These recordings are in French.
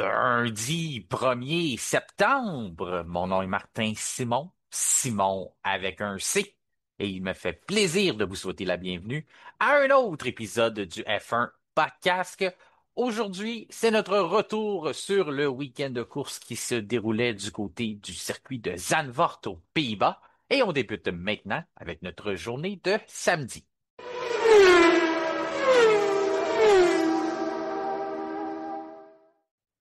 lundi 1er septembre. Mon nom est Martin Simon, Simon avec un C, et il me fait plaisir de vous souhaiter la bienvenue à un autre épisode du F1 Podcast. Aujourd'hui, c'est notre retour sur le week-end de course qui se déroulait du côté du circuit de Zandvoort aux Pays-Bas, et on débute maintenant avec notre journée de samedi.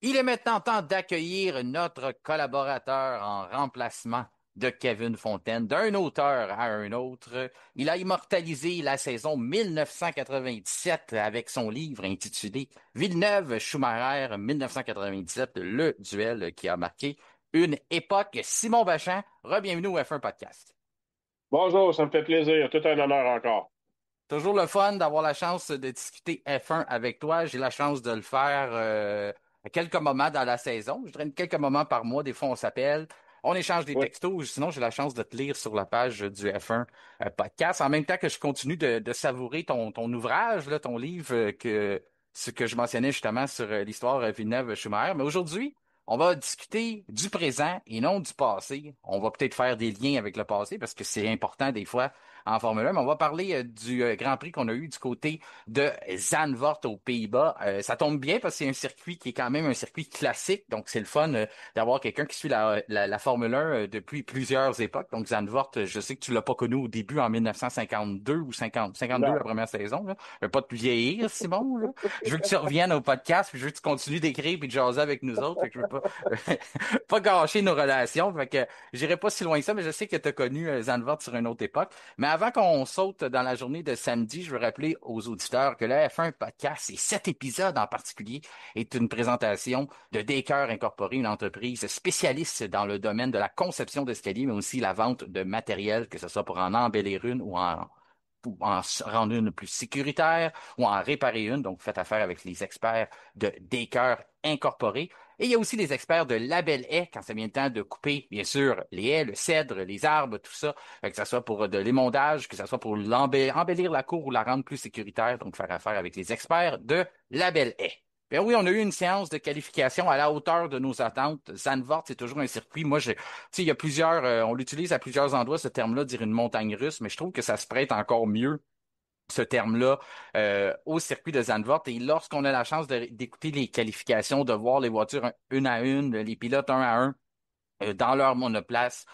Il est maintenant temps d'accueillir notre collaborateur en remplacement de Kevin Fontaine, d'un auteur à un autre. Il a immortalisé la saison 1997 avec son livre intitulé Villeneuve-Schumacher 1997, le duel qui a marqué une époque. Simon Bachan, re-bienvenue au F1 Podcast. Bonjour, ça me fait plaisir. Tout un honneur encore. Toujours le fun d'avoir la chance de discuter F1 avec toi. J'ai la chance de le faire à quelques moments dans la saison. Je dirais quelques moments par mois. Des fois, on s'appelle, on échange des Oui, textos. Sinon, j'ai la chance de te lire sur la page du F1 podcast. En même temps que je continue de savourer ton ouvrage, là, ton livre, ce que je mentionnais justement sur l'histoire Villeneuve-Schumacher. Mais aujourd'hui, on va discuter du présent et non du passé. On va peut-être faire des liens avec le passé parce que c'est important des fois en Formule 1. Mais on va parler du Grand Prix qu'on a eu du côté de Zandvoort aux Pays-Bas. Ça tombe bien parce que c'est un circuit qui est quand même un circuit classique. Donc, c'est le fun d'avoir quelqu'un qui suit la Formule 1 depuis plusieurs époques. Donc, Zandvoort, je sais que tu l'as pas connu au début en 1952 ou 52 la non. première saison. Là. Je veux pas te vieillir, Simon. Là. Je veux que tu reviennes au podcast, puis je veux que tu continues d'écrire puis de jaser avec nous autres. Fait que je veux pas, pas gâcher nos relations. Fait que j'irai pas si loin que ça, mais je sais que tu as connu Zandvoort sur une autre époque. Mais avant qu'on saute dans la journée de samedi, je veux rappeler aux auditeurs que le F1 Podcast, et cet épisode en particulier, est une présentation de Daker Incorporé, une entreprise spécialiste dans le domaine de la conception d'escaliers, mais aussi la vente de matériel, que ce soit pour en embellir une ou en rendre une plus sécuritaire ou en réparer une. Donc, faites affaire avec les experts de Daker Incorporé. Et il y a aussi les experts de Label Haie quand ça vient le temps de couper, bien sûr, les haies, le cèdre, les arbres, tout ça, que ce soit pour de l'émondage, que ce soit pour embellir la cour ou la rendre plus sécuritaire. Donc, faire affaire avec les experts de Label Haie. Ben oui, on a eu une séance de qualification à la hauteur de nos attentes. Zandvoort, c'est toujours un circuit. Moi, tu sais, il y a plusieurs, on l'utilise à plusieurs endroits, ce terme-là, dire une montagne russe, mais je trouve que ça se prête encore mieux ce terme-là au circuit de Zandvoort. Et lorsqu'on a la chance d'écouter les qualifications, de voir les voitures une à une, les pilotes un à un, dans leur monoplace,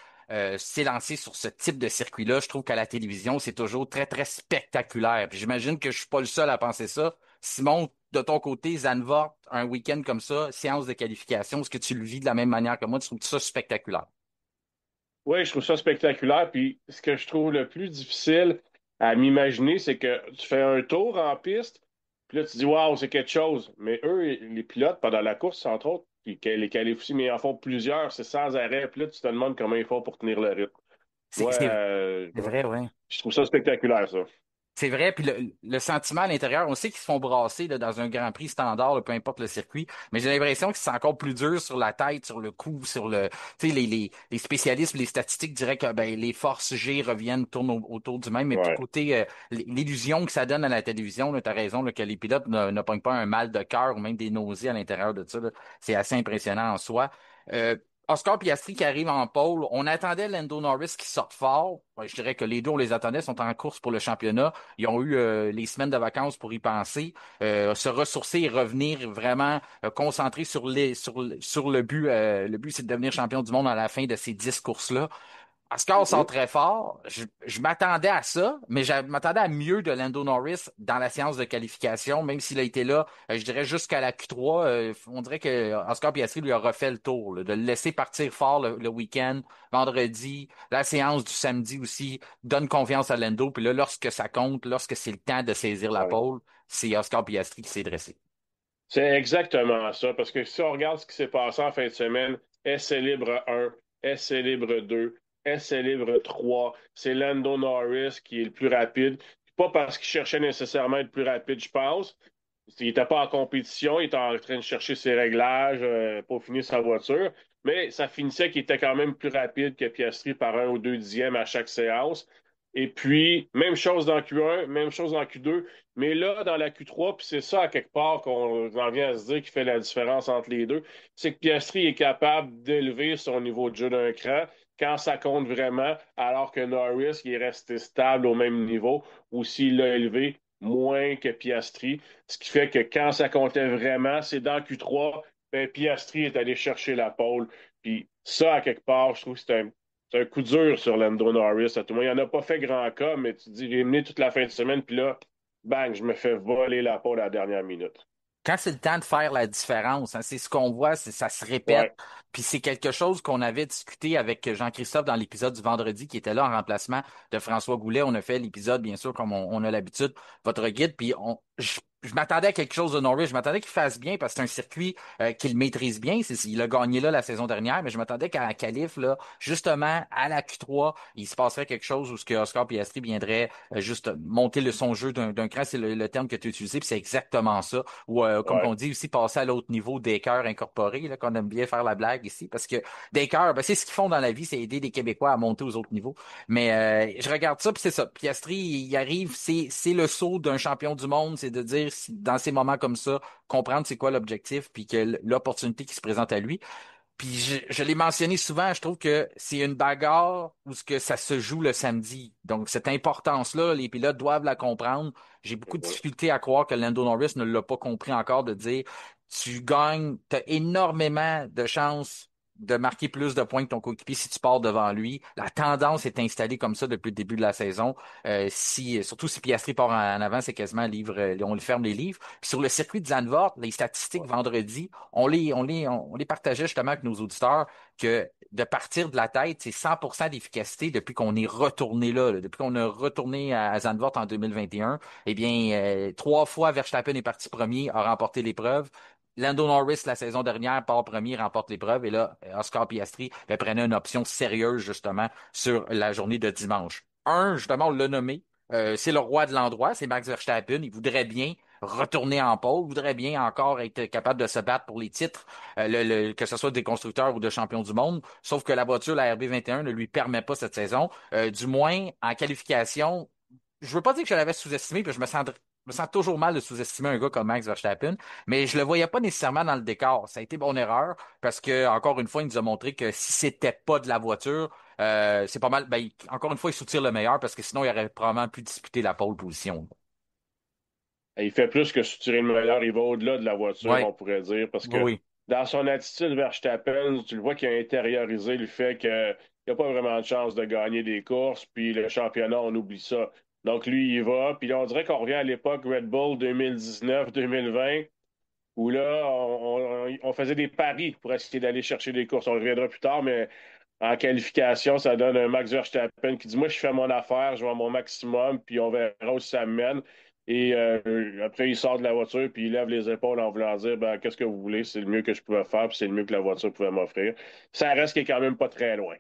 s'élancer sur ce type de circuit-là, je trouve qu'à la télévision, c'est toujours très, très spectaculaire. Puis j'imagine que je suis pas le seul à penser ça. Simon, de ton côté, Zandvoort, un week-end comme ça, séance de qualification, est-ce que tu le vis de la même manière que moi? Tu trouves ça spectaculaire? Oui, je trouve ça spectaculaire. Puis ce que je trouve le plus difficile à m'imaginer, c'est que tu fais un tour en piste, puis là, tu dis, waouh, c'est quelque chose. Mais eux, les pilotes, pendant la course, entre autres, puis les qualifs aussi, mais ils en font plusieurs, c'est sans arrêt. Puis là, tu te demandes comment ils font pour tenir le rythme. C'est Moi, c'est- c'est vrai, oui. je trouve ça spectaculaire, ça. C'est vrai, puis le sentiment à l'intérieur, on sait qu'ils se font brasser là, dans un Grand Prix standard, là, peu importe le circuit, mais j'ai l'impression que c'est encore plus dur sur la tête, sur le cou, sur le, tu sais, les spécialistes, les statistiques diraient que ben, les forces G reviennent, tournent autour du même, mais puis Ouais. côté l'illusion que ça donne à la télévision, tu as raison, là, que les pilotes ne pognent pas un mal de cœur ou même des nausées à l'intérieur de ça, là. C'est assez impressionnant en soi. Euh, Oscar Piastri qui arrive en pole, on attendait Lando Norris qui sorte fort. Ouais, je dirais que les deux, on les attendait, sont en course pour le championnat. Ils ont eu les semaines de vacances pour y penser, se ressourcer et revenir vraiment concentrés sur le but. Le but, c'est de devenir champion du monde à la fin de ces 10 courses-là. Ascar sort Mhm. très fort. Je m'attendais à ça, mais je m'attendais à mieux de Lando Norris dans la séance de qualification, même s'il a été là, je dirais jusqu'à la Q3. On dirait que Oscar Piastri lui a refait le tour, là, de le laisser partir fort le week-end, vendredi, la séance du samedi aussi, donne confiance à Lando. Puis là, lorsque ça compte, lorsque c'est le temps de saisir la Ouais. pole, c'est Oscar Piastri qui s'est dressé. C'est exactement ça, parce que si on regarde ce qui s'est passé en fin de semaine, essai libre 1, essai libre 2, essai libre 3, c'est Lando Norris qui est le plus rapide. Pas parce qu'il cherchait nécessairement à être plus rapide, je pense. Il n'était pas en compétition, il était en train de chercher ses réglages pour finir sa voiture, mais ça finissait qu'il était quand même plus rapide que Piastri par 1 ou 2 dixièmes à chaque séance. Et puis, même chose dans Q1, même chose dans Q2. Mais là, dans la Q3, puis c'est ça, à quelque part, qu'on en vient à se dire qui fait la différence entre les deux, c'est que Piastri est capable d'élever son niveau de jeu d'un cran quand ça compte vraiment, alors que Norris, il est resté stable au même niveau, ou s'il l'a élevé moins que Piastri. Ce qui fait que quand ça comptait vraiment, c'est dans Q3, ben, Piastri est allé chercher la pole. Puis ça, à quelque part, je trouve que c'est un coup dur sur Lando Norris. À tout le monde, il n'en a pas fait grand cas, mais tu te dis, j'ai mené toute la fin de semaine, puis là, bang, je me fais voler la pole à la dernière minute. Quand c'est le temps de faire la différence, hein, c'est ce qu'on voit, ça se répète. Ouais, Puis c'est quelque chose qu'on avait discuté avec Jean-Christophe dans l'épisode du vendredi qui était là en remplacement de François Goulet. On a fait l'épisode, bien sûr, comme on a l'habitude, votre guide. Puis je m'attendais à quelque chose de Norris. Je m'attendais qu'il fasse bien parce que c'est un circuit qu'il maîtrise bien. Il a gagné là la saison dernière, mais je m'attendais qu'à la qualif, là, justement, à la Q3, il se passerait quelque chose où ce que Oscar Piastri viendrait juste monter son jeu d'un cran. C'est le terme que tu as utilisé, puis c'est exactement ça. Ou comme ouais, qu'on dit aussi, passer à l'autre niveau des cœurs incorporés, là, qu'on aime bien faire la blague ici, parce que des cœurs, ben, c'est ce qu'ils font dans la vie, c'est aider les Québécois à monter aux autres niveaux. Mais je regarde ça, puis c'est ça. Piastri, il arrive, c'est le saut d'un champion du monde, c'est de dire, dans ces moments comme ça, comprendre c'est quoi l'objectif, puis que l'opportunité qui se présente à lui. Puis je l'ai mentionné souvent, je trouve que c'est une bagarre où ce que ça se joue le samedi. Donc cette importance-là, les pilotes doivent la comprendre. J'ai beaucoup de mhm, difficulté à croire que Lando Norris ne l'a pas compris encore de dire tu gagnes, tu as énormément de chances de marquer plus de points que ton coéquipier si tu pars devant lui. La tendance est installée comme ça depuis le début de la saison. Surtout si Piastri part en avant, c'est quasiment livre, on le ferme les livres. Puis sur le circuit de Zandvoort, les statistiques ouais, vendredi, on les partageait justement avec nos auditeurs que de partir de la tête, c'est 100% d'efficacité depuis qu'on est retourné là, depuis qu'on a retourné à Zandvoort en 2021. Eh bien, 3 fois Verstappen est parti premier, a remporté l'épreuve. Lando Norris, la saison dernière, part premier, remporte l'épreuve. Et là, Oscar Piastri prenait une option sérieuse, justement, sur la journée de dimanche. Justement, on l'a nommé. C'est le roi de l'endroit, c'est Max Verstappen. Il voudrait bien retourner en pôle, voudrait bien encore être capable de se battre pour les titres, que ce soit des constructeurs ou de champions du monde. Sauf que la voiture, la RB21, ne lui permet pas cette saison. Du moins, en qualification, je veux pas dire que je l'avais sous-estimé, puis je me sens toujours mal de sous-estimer un gars comme Max Verstappen, mais je le voyais pas nécessairement dans le décor. Ça a été bonne erreur parce que, encore une fois, il nous a montré que si c'était pas de la voiture, c'est pas mal. Ben, encore une fois, il soutire le meilleur parce que sinon, il aurait probablement pu disputer la pole position. il fait plus que soutirer le meilleur, il va au-delà de la voiture, Ouais, on pourrait dire, parce oui, que oui. dans son attitude vers Verstappen, tu le vois qu'il a intériorisé le fait qu'il n'a pas vraiment de chance de gagner des courses, puis le championnat, on oublie ça. Donc lui, il va, puis là, on dirait qu'on revient à l'époque Red Bull 2019-2020, où là, on faisait des paris pour essayer d'aller chercher des courses. On reviendra plus tard, mais en qualification, ça donne un Max Verstappen qui dit, moi, je fais mon affaire, je vais à mon maximum, puis on verra où ça me mène. Et après, il sort de la voiture, puis il lève les épaules en voulant dire, ben, qu'est-ce que vous voulez, c'est le mieux que je pouvais faire, puis c'est le mieux que la voiture pouvait m'offrir. Ça reste qu'il est quand même pas très loin.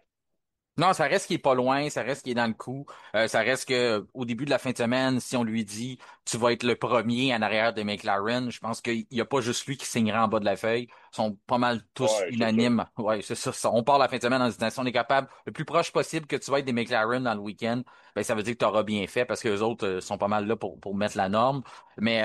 Non, ça reste qu'il est pas loin, ça reste qu'il est dans le coup. Ça reste que au début de la fin de semaine, si on lui dit tu vas être le premier en arrière de McLaren, je pense qu'il y a pas juste lui qui signera en bas de la feuille. Ils sont pas mal tous Ouais, c'est ça. unanimes. Ouais, c'est ça. On part la fin de semaine en se disant si on est capable le plus proche possible que tu vas être des McLaren dans le week-end, ben ça veut dire que tu auras bien fait parce que les autres sont pas mal là pour mettre la norme. Mais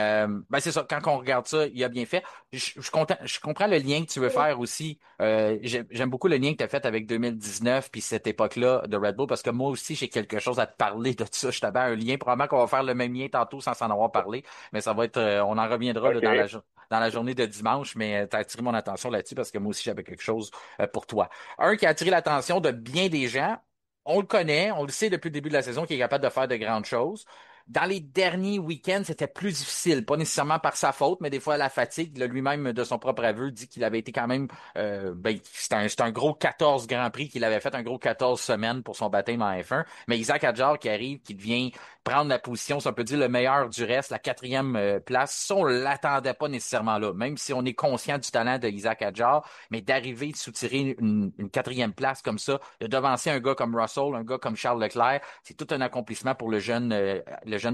ben c'est ça, quand on regarde ça, il a bien fait. Je comprends le lien que tu veux faire aussi. J'aime beaucoup le lien que tu as fait avec 2019 puis cette époque-là de Red Bull parce que moi aussi j'ai quelque chose à te parler de ça. Je t'avais un lien, probablement qu'on va faire le même lien tantôt sans s'en avoir parlé, mais ça va être, on en reviendra là, OK. dans la journée de dimanche, mais tu as attiré mon attention là-dessus parce que moi aussi j'avais quelque chose pour toi. Un qui a attiré l'attention de bien des gens. On le connaît, on le sait depuis le début de la saison qu'il est capable de faire de grandes choses. Dans les derniers week-ends, c'était plus difficile, pas nécessairement par sa faute, mais des fois la fatigue. Lui-même, de son propre aveu, dit qu'il avait été quand même, c'est un gros 14 Grand Prix qu'il avait fait, un gros 14 semaines pour son baptême en F1. Mais Isaac Hadjar qui arrive, qui devient prendre la position, si on peut dire le meilleur du reste, la quatrième place, ça, on l'attendait pas nécessairement là, même si on est conscient du talent de Isaac Hadjar, mais d'arriver de soutirer une quatrième place comme ça, de devancer un gars comme Russell, un gars comme Charles Leclerc, c'est tout un accomplissement pour le jeune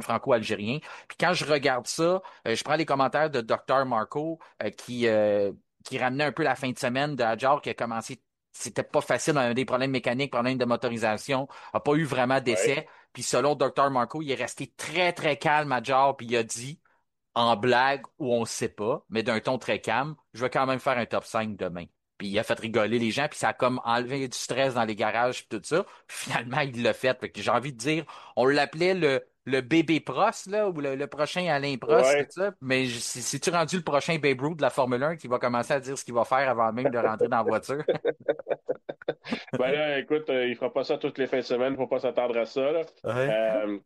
franco-algérien. Puis quand je regarde ça, je prends les commentaires de Dr. Marco qui ramenait un peu la fin de semaine de Hadjar qui a commencé c'était pas facile, on avait des problèmes mécaniques, problèmes de motorisation, a pas eu vraiment Ouais. d'essai. Puis selon Dr. Marco, il est resté très, très calme à Jar, puis il a dit, en blague ou on sait pas, mais d'un ton très calme, je vais quand même faire un top 5 demain. Puis il a fait rigoler les gens, puis ça a comme enlevé du stress dans les garages, puis tout ça. Puis finalement, il l'a fait. Fait que j'ai envie de dire, on l'appelait le bébé Prost, là, ou le prochain Alain Prost, tout Ouais. ça. Mais si tu rendu le prochain Babe Ruth de la Formule 1 qui va commencer à dire ce qu'il va faire avant même de rentrer dans la voiture? Ben là, écoute, il fera pas ça toutes les fins de semaine, faut pas s'attendre à ça, là. Ouais. Euh,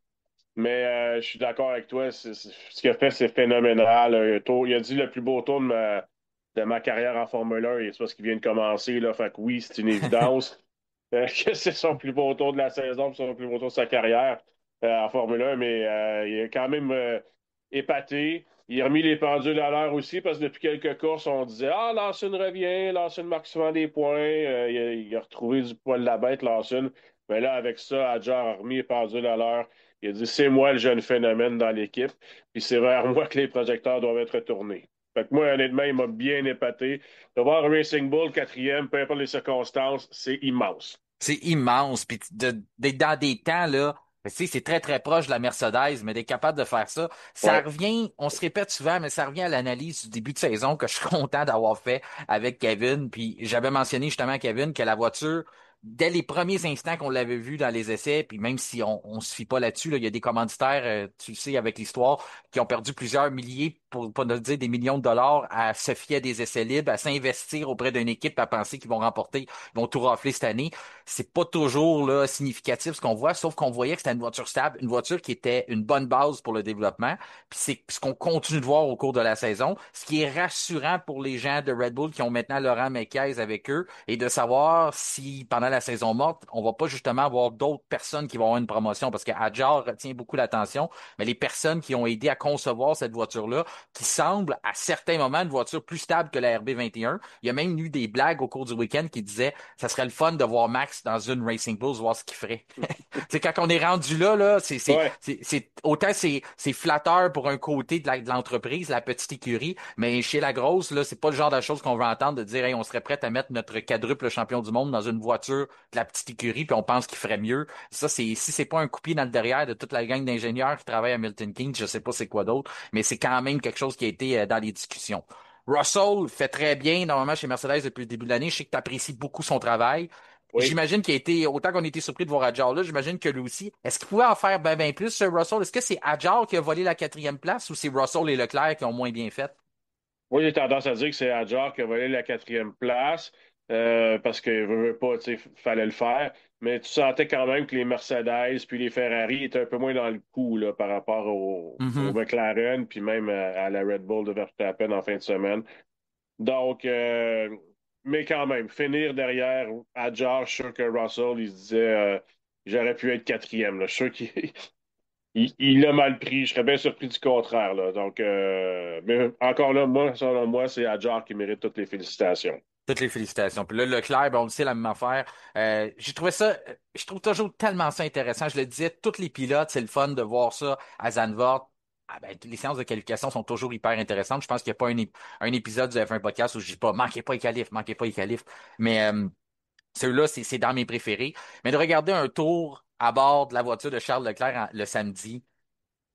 mais je suis d'accord avec toi. Ce qu'il a fait, c'est phénoménal. Il a dit le plus beau tour de ma carrière en Formule 1, et c'est parce qu'il vient de commencer, là. Fait que oui, c'est une évidence que c'est son plus beau tour de la saison, puis son plus beau tour de sa carrière en Formule 1, mais il est quand même épaté. Il a remis les pendules à l'heure aussi, parce que depuis quelques courses, on disait Ah, Lawson revient, Lawson marque souvent des points. Il a retrouvé du poil de la bête, Lawson. Mais là, avec ça, Hadjar a remis les pendules à l'heure. Il a dit c'est moi le jeune phénomène dans l'équipe, puis c'est vers moi que les projecteurs doivent être tournés. Fait que moi, honnêtement, il m'a bien épaté. De voir Racing Bull quatrième, peu importe les circonstances, c'est immense. C'est immense. Puis d'être dans des temps, là, tu sais, c'est très, très proche de la Mercedes, mais d'être capable de faire ça, ça Ouais. revient, on se répète souvent, mais ça revient à l'analyse du début de saison que je suis content d'avoir fait avec Kevin. Puis j'avais mentionné justement à Kevin que la voiture, dès les premiers instants qu'on l'avait vu dans les essais, puis même si on se fie pas là-dessus, là, il y a des commanditaires, tu le sais, avec l'histoire, qui ont perdu plusieurs milliers, pour pas ne dire des millions de dollars, à se fier à des essais libres, à s'investir auprès d'une équipe, à penser qu'ils vont remporter, ils vont tout rafler cette année. C'est pas toujours là, significatif ce qu'on voit, sauf qu'on voyait que c'était une voiture stable, une voiture qui était une bonne base pour le développement. Puis c'est ce qu'on continue de voir au cours de la saison, ce qui est rassurant pour les gens de Red Bull qui ont maintenant Laurent Mekies avec eux et de savoir si pendant la saison morte, on va pas justement avoir d'autres personnes qui vont avoir une promotion parce que Hadjar retient beaucoup l'attention, mais les personnes qui ont aidé à concevoir cette voiture-là, qui semble à certains moments une voiture plus stable que la RB21. Il y a même eu des blagues au cours du week-end qui disaient ça serait le fun de voir Max dans une Racing Bulls, voir ce qu'il ferait. C'est quand on est rendu là, Ouais. autant c'est flatteur pour un côté de l'entreprise, la petite écurie, mais chez la grosse, là, c'est pas le genre de choses qu'on veut entendre de dire, hey, on serait prêt à mettre notre quadruple champion du monde dans une voiture de la petite écurie, puis on pense qu'il ferait mieux. Ça, si c'est pas un coup dans le derrière de toute la gang d'ingénieurs qui travaillent à Milton Keynes, je sais pas c'est quoi d'autre, mais c'est quand même quelque chose qui a été dans les discussions. Russell fait très bien normalement chez Mercedes depuis le début de l'année. Je sais que tu apprécies beaucoup son travail. Oui. J'imagine qu'il a été, autant qu'on a été surpris de voir Hadjar là, j'imagine que lui aussi. Est-ce qu'il pouvait en faire ben plus, ce Russell? Est-ce que c'est Hadjar qui a volé la quatrième place ou c'est Russell et Leclerc qui ont moins bien fait? Moi, j'ai tendance à dire que c'est Hadjar qui a volé la quatrième place parce que veut pas, tu sais, fallait le faire. Mais tu sentais quand même que les Mercedes puis les Ferrari étaient un peu moins dans le coup là, par rapport au Mhm. McLaren puis même à la Red Bull de Verstappen en fin de semaine. Donc, mais quand même, finir derrière Hadjar, je suis sûr que Russell, il se disait j'aurais pu être quatrième. Là. Je suis sûr qu'il il l'a mal pris. Je serais bien surpris du contraire. Là. Donc, mais encore là, moi, selon moi, c'est Hadjar qui mérite toutes les félicitations. Toutes les félicitations. Puis là, Leclerc, ben, on le sait, la même affaire. J'ai trouvé ça, je trouve toujours tellement ça intéressant. Je le disais, tous les pilotes, c'est le fun de voir ça à Zandvoort. Ah ben, les séances de qualification sont toujours hyper intéressantes. Je pense qu'il n'y a pas un épisode du F1 Podcast où je dis pas, manquez pas les qualifs. Mais celui-là, c'est dans mes préférés. Mais de regarder un tour à bord de la voiture de Charles Leclerc le samedi,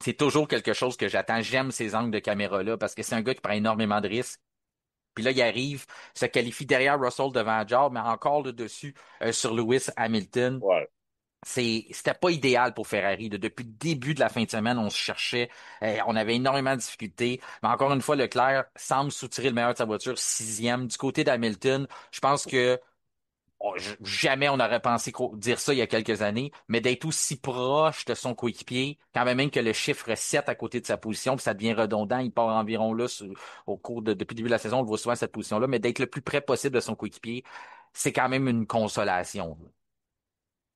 c'est toujours quelque chose que j'attends. J'aime ces angles de caméra-là parce que c'est un gars qui prend énormément de risques. Puis là, il arrive, se qualifie derrière Russell devant Hadjar, mais encore le dessus sur Lewis Hamilton. Ouais. C'était pas idéal pour Ferrari. Depuis le début de la fin de semaine, on se cherchait, on avait énormément de difficultés. Mais encore une fois, Leclerc semble soutirer le meilleur de sa voiture, sixième. Du côté d'Hamilton, je pense que jamais on aurait pensé dire ça il y a quelques années, mais d'être aussi proche de son coéquipier, quand même que le chiffre 7 à côté de sa position, puis ça devient redondant, il part environ là au cours depuis le début de la saison, on le voit souvent à cette position-là, mais d'être le plus près possible de son coéquipier, c'est quand même une consolation.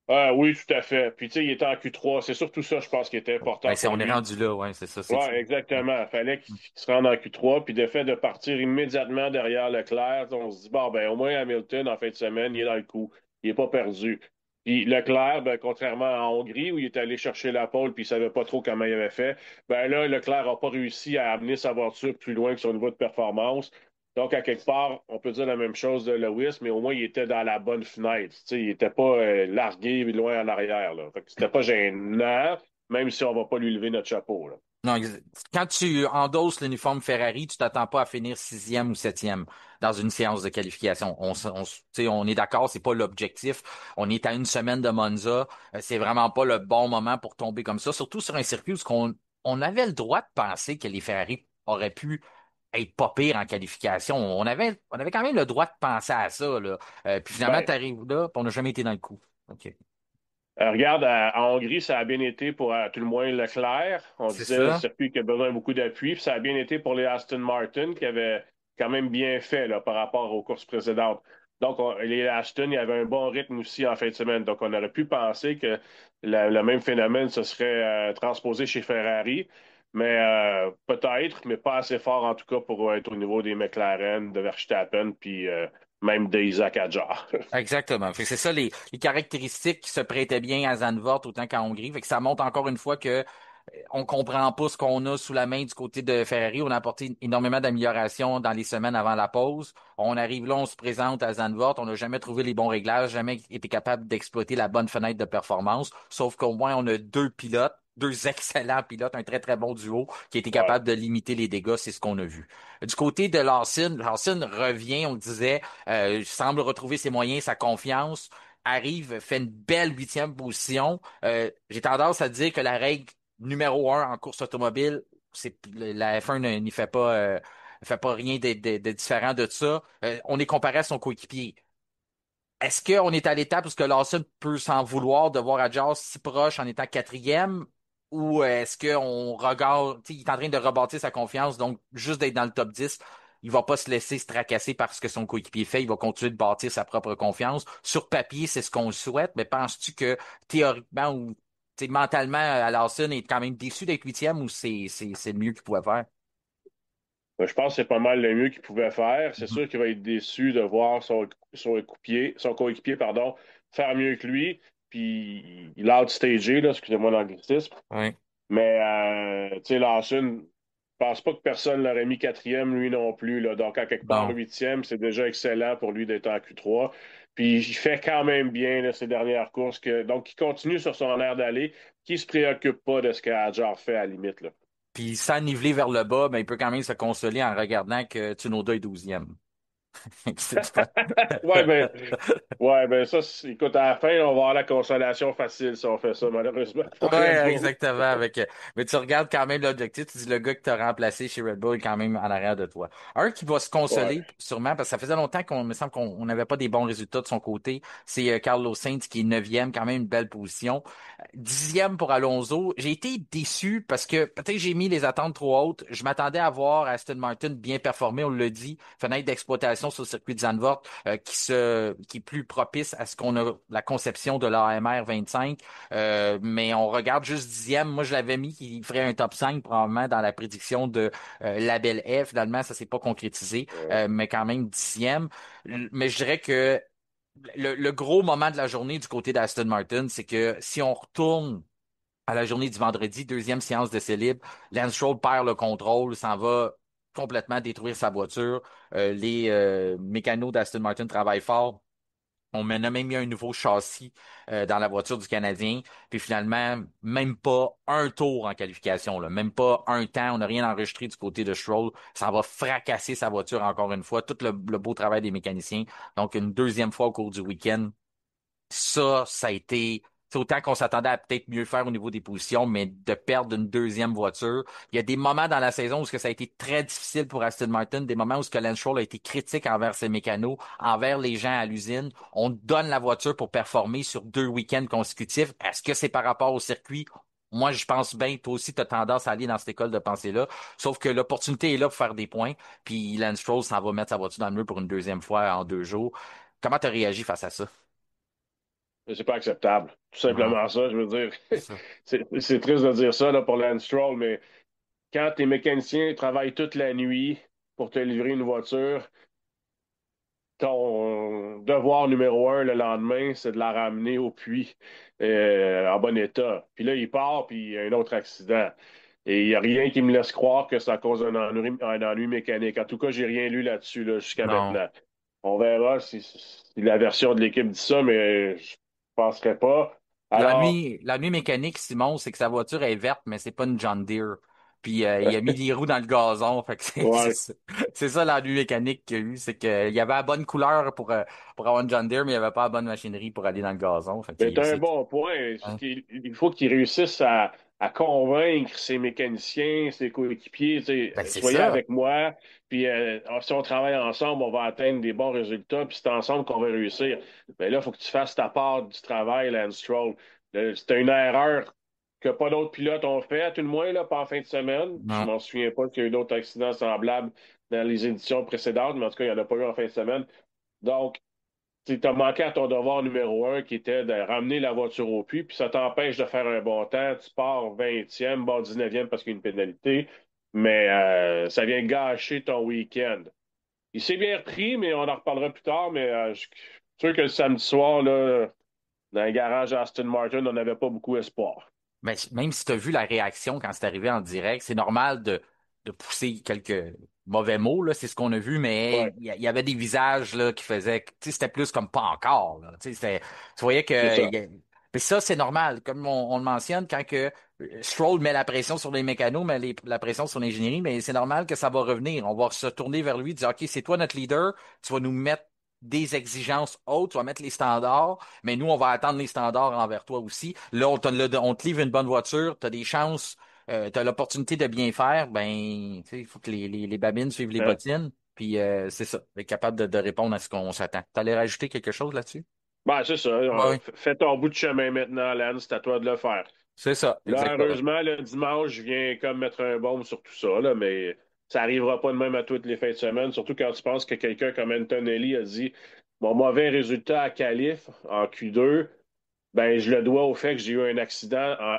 Ah, oui, tout à fait. Puis, tu sais, il était en Q3. C'est surtout ça, je pense, qui était Ben, important pour on est lui. rendu là, ouais, c'est ça, Oui, exactement. Il fallait qu'il se rende en Q3. Puis, de fait de partir immédiatement derrière Leclerc, on se dit, bon, ben, au moins Hamilton, en fin de semaine, il est dans le coup. Il n'est pas perdu. Puis, Leclerc, ben, contrairement à Hongrie, où il est allé chercher la pole puis il ne savait pas trop comment il avait fait, ben là, Leclerc n'a pas réussi à amener sa voiture plus loin que son niveau de performance. Donc, à quelque part, on peut dire la même chose de Lewis, mais au moins, il était dans la bonne fenêtre. Tu sais, il n'était pas largué loin en arrière, là. Fait que c'était pas gênant, même si on va pas lui lever notre chapeau, là. Non, quand tu endosses l'uniforme Ferrari, tu t'attends pas à finir sixième ou septième dans une séance de qualification. Tu sais, on est d'accord, c'est pas l'objectif. On est à une semaine de Monza. C'est vraiment pas le bon moment pour tomber comme ça, surtout sur un circuit où on avait le droit de penser que les Ferrari auraient pu être pas pires en qualification. On avait quand même le droit de penser à ça, là. Puis finalement, Ben, t'arrives là, puis on n'a jamais été dans le coup. OK. regarde, en Hongrie, ça a bien été pour tout le moins Leclerc. On C'est disait le ça. circuit qui a besoin de beaucoup d'appui. Puis ça a bien été pour les Aston Martin qui avaient quand même bien fait là, par rapport aux courses précédentes. Donc, les Aston, il y avait un bon rythme aussi en fin de semaine. Donc, on aurait pu penser que le même phénomène se serait transposé chez Ferrari. Mais peut-être, mais pas assez fort en tout cas pour être au niveau des McLaren, de Verstappen, puis même d'Isaac Hadjar. Exactement. Fait que c'est ça les caractéristiques qui se prêtaient bien à Zandvoort autant qu'en Hongrie. Fait que ça montre encore une fois que on comprend pas ce qu'on a sous la main du côté de Ferrari. On a apporté énormément d'améliorations dans les semaines avant la pause. On arrive là, on se présente à Zandvoort. On n'a jamais trouvé les bons réglages, jamais été capable d'exploiter la bonne fenêtre de performance. Sauf qu'au moins, on a deux pilotes, deux excellents pilotes, un très, très bon duo qui a été Ouais. capable de limiter les dégâts. C'est ce qu'on a vu. Du côté de Lawson revient, on le disait, semble retrouver ses moyens, sa confiance arrive, fait une belle huitième position. J'ai tendance à dire que la règle numéro un en course automobile, la F1 n'y fait pas rien de différent de ça. On est comparé à son coéquipier. Est-ce qu'on est à l'étape où ce que Lawson peut s'en vouloir de voir Adjar si proche en étant quatrième? Ou est-ce qu'on regarde, tu sais, il est en train de rebâtir sa confiance, donc juste d'être dans le top 10, il va pas se laisser se tracasser par ce que son coéquipier fait, il va continuer de bâtir sa propre confiance. Sur papier, c'est ce qu'on souhaite, mais penses-tu que théoriquement ou tu sais, mentalement, Lawson est quand même déçu d'être huitième ou c'est le mieux qu'il pouvait faire? Je pense que c'est pas mal le mieux qu'il pouvait faire. C'est Mhm. sûr qu'il va être déçu de voir son coéquipier, pardon, faire mieux que lui. Puis il a outstagé, là, excusez-moi l'anglicisme. Ouais. Mais tu sais, Lawson, je pense pas que personne l'aurait mis quatrième, lui non plus, là. Donc, à quelque part, Non. huitième, c'est déjà excellent pour lui d'être en Q3. Puis il fait quand même bien là, ses dernières courses. Donc, il continue sur son air d'aller, qui se préoccupe pas de ce qu'Adjar fait à la limite, là. Puis sans niveler vers le bas, ben, il peut quand même se consoler en regardant que Tsunoda est douzième. C'est du fun. Ouais, ben, ouais, ben ça, écoute, à la fin, on va avoir la consolation facile si on fait ça, malheureusement, pour Red Ouais, Bull. exactement. Mais tu regardes quand même l'objectif, tu dis le gars que t'as remplacé chez Red Bull est quand même en arrière de toi. Un qui va se Ouais. consoler, sûrement, parce que ça faisait longtemps qu'on me semble qu'on n'avait pas des bons résultats de son côté. C'est Carlos Sainz qui est neuvième, quand même une belle position. Dixième pour Alonso. J'ai été déçu parce que peut-être j'ai mis les attentes trop hautes. Je m'attendais à voir Aston Martin bien performer, on l'a dit. Fenêtre d'exploitation sur le circuit de Zandvoort qui est plus propice à ce qu'on a la conception de l'AMR 25. Mais on regarde juste dixième. Moi, je l'avais mis qu'il ferait un top 5 probablement dans la prédiction de Label F. Finalement, ça s'est pas concrétisé, Ouais. mais quand même dixième. Mais je dirais que le gros moment de la journée du côté d'Aston Martin, c'est que si on retourne à la journée du vendredi, deuxième séance de libre, Lance Stroll perd le contrôle, s'en va complètement détruire sa voiture. Les mécanos d'Aston Martin travaillent fort. On a même mis un nouveau châssis dans la voiture du Canadien. Puis finalement, même pas un tour en qualification, là. Même pas un temps. On n'a rien enregistré du côté de Stroll. Ça va fracasser sa voiture encore une fois. Tout le beau travail des mécaniciens. Donc, une deuxième fois au cours du week-end. Ça a été. C'est autant qu'on s'attendait à peut-être mieux faire au niveau des positions, mais de perdre une deuxième voiture. Il y a des moments dans la saison où ce que ça a été très difficile pour Aston Martin, des moments où ce que Lance Stroll a été critique envers ses mécanos, envers les gens à l'usine. On donne la voiture pour performer sur deux week-ends consécutifs. Est-ce que c'est par rapport au circuit? Moi, je pense bien, toi aussi, tu as tendance à aller dans cette école de pensée-là. Sauf que l'opportunité est là pour faire des points. Puis Lance Stroll s'en va mettre sa voiture dans le mur pour une deuxième fois en 2 jours. Comment tu as réagi face à ça? C'est pas acceptable. Tout Non, simplement ça, je veux dire. c'est ça. C'est triste de dire ça là, pour Lance Stroll, mais quand tes mécaniciens travaillent toute la nuit pour te livrer une voiture, ton devoir numéro un le lendemain, c'est de la ramener au puits en bon état. Puis là, il part, puis il y a un autre accident. Et il n'y a rien qui me laisse croire que c'est à cause un ennui mécanique. En tout cas, j'ai rien lu là-dessus là, jusqu'à Non. maintenant. On verra si la version de l'équipe dit ça, mais je penserais pas. Alors, L'ennui mécanique, Simon, c'est que sa voiture est verte, mais c'est pas une John Deere. Puis il a mis les roues dans le gazon. Fait que ouais, c'est ça l'ennui mécanique qu'il y a eu. C'est qu'il y avait la bonne couleur pour avoir une John Deere, mais il n'y avait pas la bonne machinerie pour aller dans le gazon. Fait mais qu'il tu un c'est, bon point. hein. Il faut qu'il réussisse à convaincre ses mécaniciens, ses coéquipiers, tu sais, Ben, c'est soyez ça. avec moi, puis si on travaille ensemble, on va atteindre des bons résultats, puis c'est ensemble qu'on va réussir. Mais là, il faut que tu fasses ta part du travail, Lance Stroll. C'était une erreur que pas d'autres pilotes ont fait, à tout le moins, là, pas en fin de semaine. Je Non. m'en souviens pas qu'il y a eu d'autres accidents semblables dans les éditions précédentes, mais en tout cas, il n'y en a pas eu en fin de semaine. Donc, tu as manqué à ton devoir numéro un qui était de ramener la voiture au puits, puis ça t'empêche de faire un bon temps. Tu pars 20e, bon 19e parce qu'il y a une pénalité, mais ça vient gâcher ton week-end. Il s'est bien repris, mais on en reparlera plus tard, mais je suis sûr que le samedi soir, là, dans le garage Aston Martin, on n'avait pas beaucoup espoir. Mais même si tu as vu la réaction quand c'est arrivé en direct, c'est normal de pousser quelques mauvais mots, là, c'est ce qu'on a vu, mais Ouais, il y avait des visages là, qui faisaient, tu sais, c'était plus comme pas encore. Là, tu sais, tu voyais c'est que. ça. Puis ça, c'est normal. Comme on le mentionne, quand que Stroll met la pression sur les mécanos, met la pression sur l'ingénierie, mais c'est normal que ça va revenir. On va se tourner vers lui, dire, OK, c'est toi notre leader, tu vas nous mettre des exigences hautes, tu vas mettre les standards, mais nous, on va attendre les standards envers toi aussi. Là, on te livre une bonne voiture, tu as des chances, tu as l'opportunité de bien faire, ben, tu sais, il faut que les babines suivent les Hein? bottines, puis c'est ça, être capable de répondre à ce qu'on s'attend. T'allais rajouter quelque chose là-dessus? Ben, c'est ça. Oui, Fais ton bout de chemin maintenant, Lance, c'est à toi de le faire. c'est ça, Là, exactement. heureusement, le dimanche, je viens comme mettre un baume sur tout ça, là, mais ça arrivera pas de même à toutes les fins de semaine, surtout quand tu penses que quelqu'un comme Antonelli a dit mon mauvais résultat à qualif en Q2, ben je le dois au fait que j'ai eu un accident en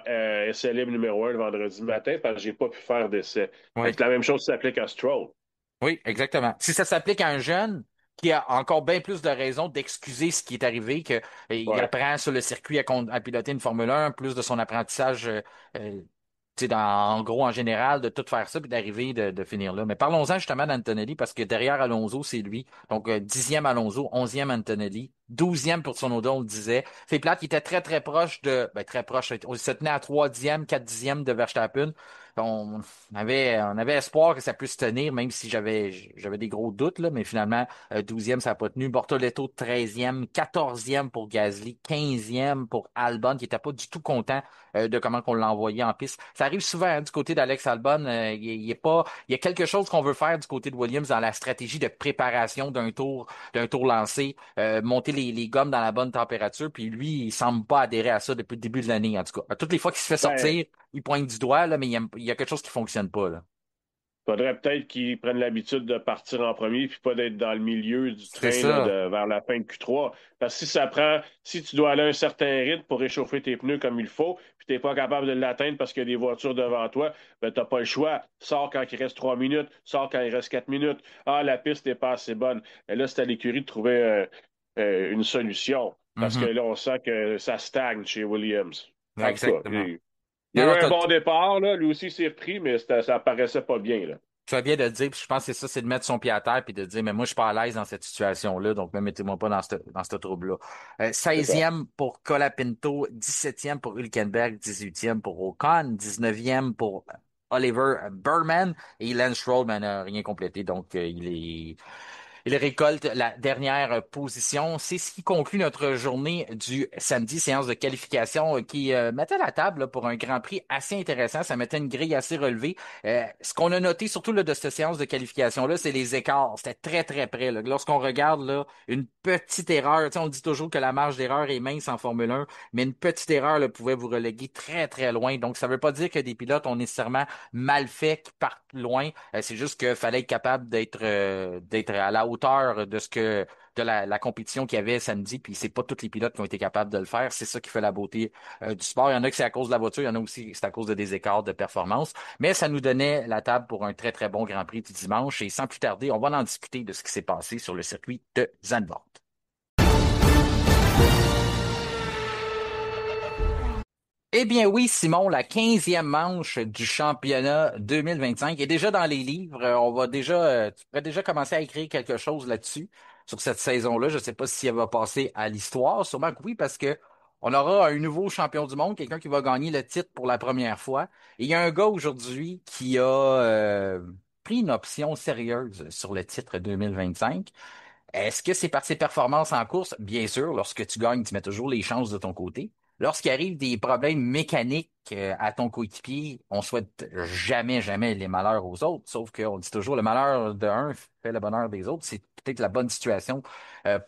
essai libre numéro un le vendredi matin parce que j'ai pas pu faire d'essai. Fait Oui. que la même chose s'applique à Stroll. Oui, exactement. Si ça s'applique à un jeune qui a encore bien plus de raisons d'excuser ce qui est arrivé, que il Ouais. apprend sur le circuit à piloter une Formule 1, plus de son apprentissage, euh, tu sais, en gros, en général, de tout faire ça puis d'arriver de finir là. Mais parlons-en justement d'Antonelli, parce que derrière Alonso, c'est lui. Donc, 10e Alonso, 11e Antonelli, 12e pour Tsunoda, on le disait. C'est plate, il était très, très proche très proche. On se tenait à 3e, 4e de Verstappen. On avait espoir que ça puisse tenir, même si j'avais des gros doutes, là, mais finalement, 12e, ça n'a pas tenu. Bortoletto, 13e, 14e pour Gasly, 15e pour Albon, qui n'était pas du tout content de comment qu'on l'a envoyé en piste. Ça arrive souvent hein, du côté d'Alex Albon. Il est pas, il y a quelque chose qu'on veut faire du côté de Williams dans la stratégie de préparation d'un tour lancé, monter les gommes dans la bonne température. Puis lui, il semble pas adhérer à ça depuis le début de l'année, en tout cas. À toutes les fois qu'il se fait Ben, sortir, il pointe du doigt, là, mais il y a quelque chose qui fonctionne pas, là. faudrait peut-être qu'ils prennent l'habitude de partir en premier puis pas d'être dans le milieu du C'est train là, ça. vers la fin de Q3. Parce que si tu dois aller à un certain rythme pour réchauffer tes pneus comme il faut, puis tu n'es pas capable de l'atteindre parce qu'il y a des voitures devant toi, ben tu n'as pas le choix. Sors quand il reste 3 minutes, sors quand il reste 4 minutes. Ah, la piste n'est pas assez bonne. Et là, c'est à l'écurie de trouver une solution. Parce que Mhm. là, on sent que ça stagne chez Williams. Ouais, En tout cas, exactement. il y Non, a non, eu un bon départ, là. Lui aussi s'est repris, mais ça paraissait pas bien, là. tu as bien de le dire, puis je pense que c'est ça, c'est de mettre son pied à terre puis de dire, mais moi, je suis pas à l'aise dans cette situation-là, donc ne mettez-moi pas dans ce trouble-là. C'est ça. 16e pour Colapinto, 17e pour Hülkenberg, 18e pour Ocon, 19e pour Oliver Burman et Lance Stroll, ben, n'a rien complété, donc il récolte la dernière position. C'est ce qui conclut notre journée du samedi, séance de qualification qui mettait la table là, pour un Grand Prix assez intéressant. Ça mettait une grille assez relevée. Ce qu'on a noté surtout là, de cette séance de qualification-là, c'est les écarts. C'était très, très près. Là. Lorsqu'on regarde là, une petite erreur, tu sais, on dit toujours que la marge d'erreur est mince en Formule 1, mais une petite erreur là, pouvait vous reléguer très, très loin. Donc, ça ne veut pas dire que des pilotes ont nécessairement mal fait, qui partent loin. C'est juste qu'il fallait être capable d'être à la hauteur de ce que de la compétition qu'il y avait samedi, puis c'est pas tous les pilotes qui ont été capables de le faire. C'est ça qui fait la beauté du sport. Il y en a que c'est à cause de la voiture, il y en a aussi que c'est à cause de des écarts de performance. Mais ça nous donnait la table pour un très, très bon Grand Prix du dimanche. Et sans plus tarder, on va en discuter de ce qui s'est passé sur le circuit de Zandvoort. Eh bien oui, Simon, la 15e manche du championnat 2025 est déjà dans les livres. On va déjà, tu pourrais déjà commencer à écrire quelque chose là-dessus, sur cette saison-là. Je ne sais pas si elle va passer à l'histoire. Sûrement que oui, parce que on aura un nouveau champion du monde, quelqu'un qui va gagner le titre pour la première fois. Et il y a un gars aujourd'hui qui a pris une option sérieuse sur le titre 2025. Est-ce que c'est par ses performances en course? Bien sûr, lorsque tu gagnes, tu mets toujours les chances de ton côté. Lorsqu'il arrive des problèmes mécaniques à ton coéquipier, on souhaite jamais, jamais les malheurs aux autres, sauf qu'on dit toujours le malheur d'un fait le bonheur des autres. C'est peut-être la bonne situation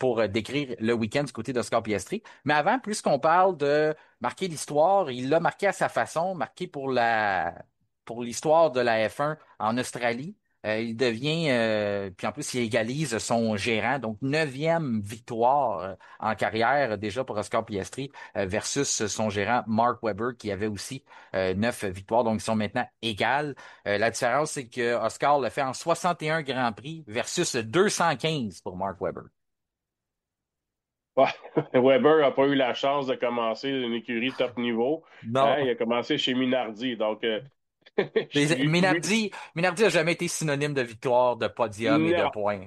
pour décrire le week-end du côté d'Oscar Piastri. Mais avant, puisqu'on parle de marquer l'histoire, il l'a marqué à sa façon, marqué pour l'histoire de la F1 en Australie. Il devient, puis en plus, il égalise son gérant, donc neuvième victoire en carrière déjà pour Oscar Piastri versus son gérant Mark Webber qui avait aussi 9 victoires, donc ils sont maintenant égales. La différence, c'est que Oscar le fait en 61 Grands Prix versus 215 pour Mark Webber. Ouais. Weber n'a pas eu la chance de commencer une écurie top niveau. Non. Hein, il a commencé chez Minardi. Donc, lui, lui- Minardi a jamais été synonyme de victoire, de podium et de non, points.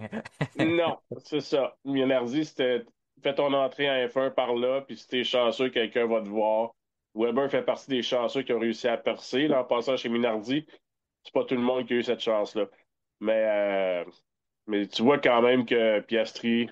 non, c'est ça. Minardi, c'était fais ton entrée en F1 par là, puis si t'es chanceux, quelqu'un va te voir. Weber fait partie des chanceux qui ont réussi à percer là, en passant chez Minardi. C'est pas tout le monde qui a eu cette chance-là. Mais, euh, mais tu vois quand même que Piastri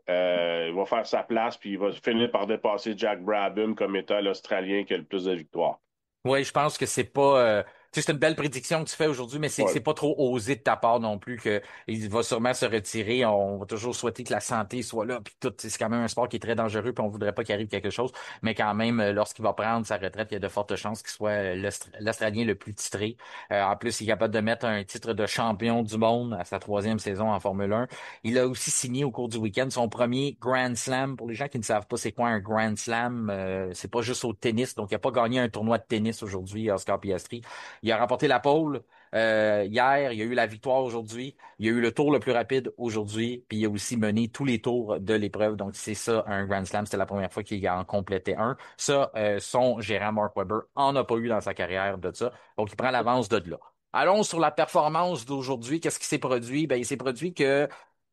va faire sa place, puis il va finir par dépasser Jack Brabham comme étant l'Australien qui a le plus de victoires. Oui, je pense que c'est pas. Tu sais, c'est une belle prédiction que tu fais aujourd'hui, mais c'est Ouais. pas trop osé de ta part non plus que il va sûrement se retirer. On va toujours souhaiter que la santé soit là, puis tout. C'est quand même un sport qui est très dangereux, puis on voudrait pas qu'il arrive quelque chose. Mais quand même, lorsqu'il va prendre sa retraite, il y a de fortes chances qu'il soit l'Australien le plus titré. En plus, il est capable de mettre un titre de champion du monde à sa troisième saison en Formule 1. Il a aussi signé au cours du week-end son premier Grand Slam. Pour les gens qui ne savent pas c'est quoi un Grand Slam, c'est pas juste au tennis. Donc, il n'a pas gagné un tournoi de tennis aujourd'hui, Oscar Piastri. Il a remporté la pole hier. Il y a eu la victoire aujourd'hui. Il y a eu le tour le plus rapide aujourd'hui. Puis il a aussi mené tous les tours de l'épreuve. Donc, c'est ça, un Grand Slam. C'était la première fois qu'il en complétait un. Ça, son gérant Mark Webber en a pas eu dans sa carrière de ça. Donc, il prend l'avance de là. Allons sur la performance d'aujourd'hui. Qu'est-ce qui s'est produit? Ben, il s'est produit que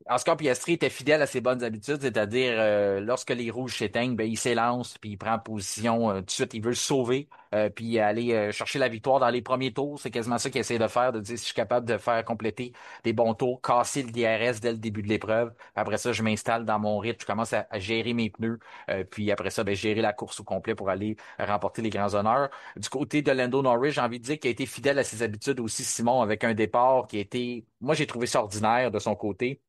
Oscar Piastri était fidèle à ses bonnes habitudes, c'est-à-dire lorsque les rouges s'éteignent, ben, il s'élance, puis il prend position tout de suite, il veut se sauver, puis aller chercher la victoire dans les premiers tours. C'est quasiment ça qu'il essaie de faire, de dire si je suis capable de faire compléter des bons tours, casser le DRS dès le début de l'épreuve. Après ça, je m'installe dans mon rythme, je commence à gérer mes pneus, puis après ça, ben, gérer la course au complet pour aller remporter les grands honneurs. Du côté de Lando Norris, j'ai envie de dire qu'il a été fidèle à ses habitudes aussi, Simon, avec un départ qui a été, moi j'ai trouvé ça ordinaire de son côté.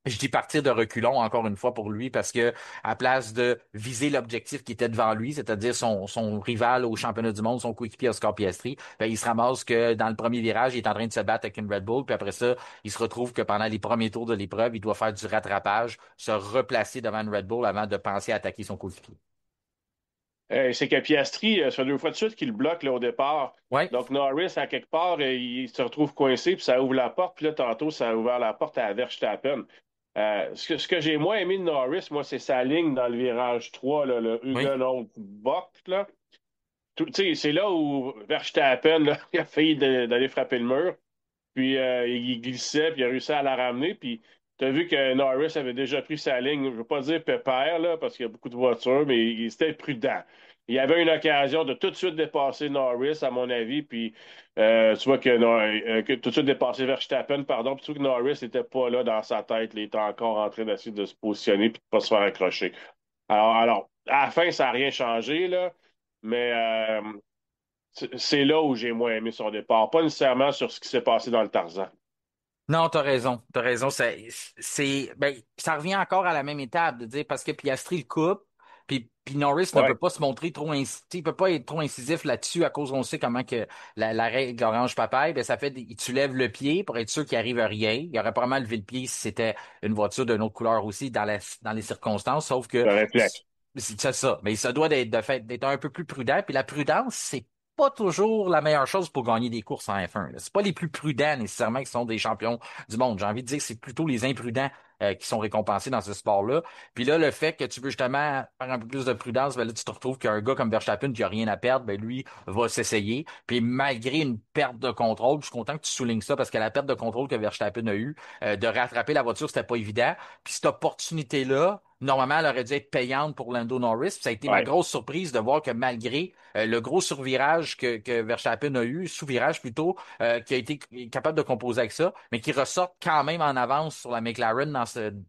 Je dis partir de reculons encore une fois pour lui parce que à place de viser l'objectif qui était devant lui, c'est-à-dire son rival au championnat du monde, son coéquipier Oscar Piastri, ben, il se ramasse que dans le premier virage, il est en train de se battre avec une Red Bull, puis après ça, il se retrouve que pendant les premiers tours de l'épreuve, il doit faire du rattrapage, se replacer devant une Red Bull avant de penser à attaquer son coéquipier. C'est que Piastri, ça fait deux fois de suite qu'il bloque là, au départ. Ouais. Donc Norris, à quelque part, il se retrouve coincé, puis ça ouvre la porte. Puis là, tantôt, ça a ouvert la porte à Verstappen. Ce que j'ai moins aimé de Norris, moi, c'est sa ligne dans le virage 3, là, le Oui. Huguenot Bock. Là. Tu sais, c'est là où Verstappen là, il a failli d'aller frapper le mur. Puis il glissait, puis il a réussi à la ramener. Puis tu as vu que Norris avait déjà pris sa ligne, je ne veux pas dire pépère, là, parce qu'il y a beaucoup de voitures, mais il était prudent. Il y avait une occasion de tout de suite dépasser Norris, à mon avis, puis tu vois que tout de suite dépasser Verstappen, pardon, puis tu vois que Norris n'était pas là dans sa tête, il était encore en train d'essayer de se positionner puis de ne pas se faire accrocher. Alors, à la fin, ça n'a rien changé, là, mais c'est là où j'ai moins aimé son départ, pas nécessairement sur ce qui s'est passé dans le Tarzan. Non, t'as raison, t'as raison. Ben, ça revient encore à la même étape de dire parce que Piastri le coupe, puis Norris ne peut Ouais. pas se montrer trop, il peut pas être trop incisif là-dessus à cause on sait comment que la règle orange papaye, ben ça fait, tu lèves le pied pour être sûr qu'il arrive à rien. Il aurait probablement levé le pied si c'était une voiture d'une autre couleur aussi dans les circonstances, sauf que Le réflexe. c'est ça. Mais il se doit d'être un peu plus prudent. Puis la prudence, c'est pas toujours la meilleure chose pour gagner des courses en F1. Là. C'est pas les plus prudents nécessairement qui sont des champions du monde. J'ai envie de dire que c'est plutôt les imprudents qui sont récompensés dans ce sport-là. Puis là, le fait que tu veux justement faire un peu plus de prudence, ben là, tu te retrouves qu'un gars comme Verstappen qui a rien à perdre, ben lui va s'essayer. Puis malgré une perte de contrôle, je suis content que tu soulignes ça parce que la perte de contrôle que Verstappen a eue, de rattraper la voiture, c'était pas évident. Puis cette opportunité-là, normalement, elle aurait dû être payante pour Lando Norris. Puis ça a été ma Ouais, grosse surprise de voir que malgré le gros survirage que Verstappen a eu, sous-virage plutôt, qui a été capable de composer avec ça, mais qui ressort quand même en avance sur la McLaren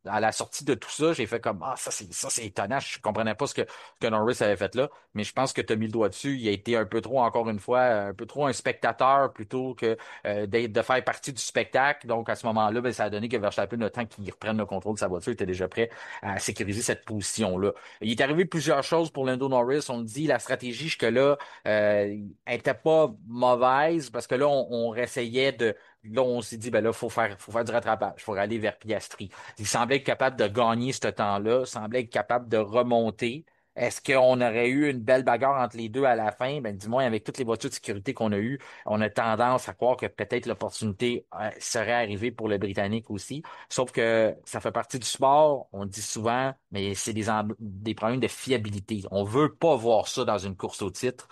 à la sortie de tout ça. J'ai fait comme, ah, ça c'est étonnant. Je comprenais pas ce que Norris avait fait là, mais je pense que tu as mis le doigt dessus. Il a été un peu trop, encore une fois, un peu trop un spectateur plutôt que de faire partie du spectacle. Donc, à ce moment-là, ben, ça a donné que Verstappen, le temps qu'il reprenne le contrôle de sa voiture, était déjà prêt à sécuriser cette position-là. Il est arrivé plusieurs choses pour Lando Norris. On le dit, la stratégie jusque-là, elle était pas mauvaise parce que là, on réessayait de. Là, on s'est dit, ben là, faut faire du rattrapage. Il faut aller vers Piastri. Il semblait être capable de gagner ce temps-là, il semblait être capable de remonter. Est-ce qu'on aurait eu une belle bagarre entre les deux à la fin? Ben, dis-moi, avec toutes les voitures de sécurité qu'on a eues, on a tendance à croire que peut-être l'opportunité serait arrivée pour le Britannique aussi. Sauf que ça fait partie du sport, on le dit souvent, mais c'est des problèmes de fiabilité. On veut pas voir ça dans une course au titre.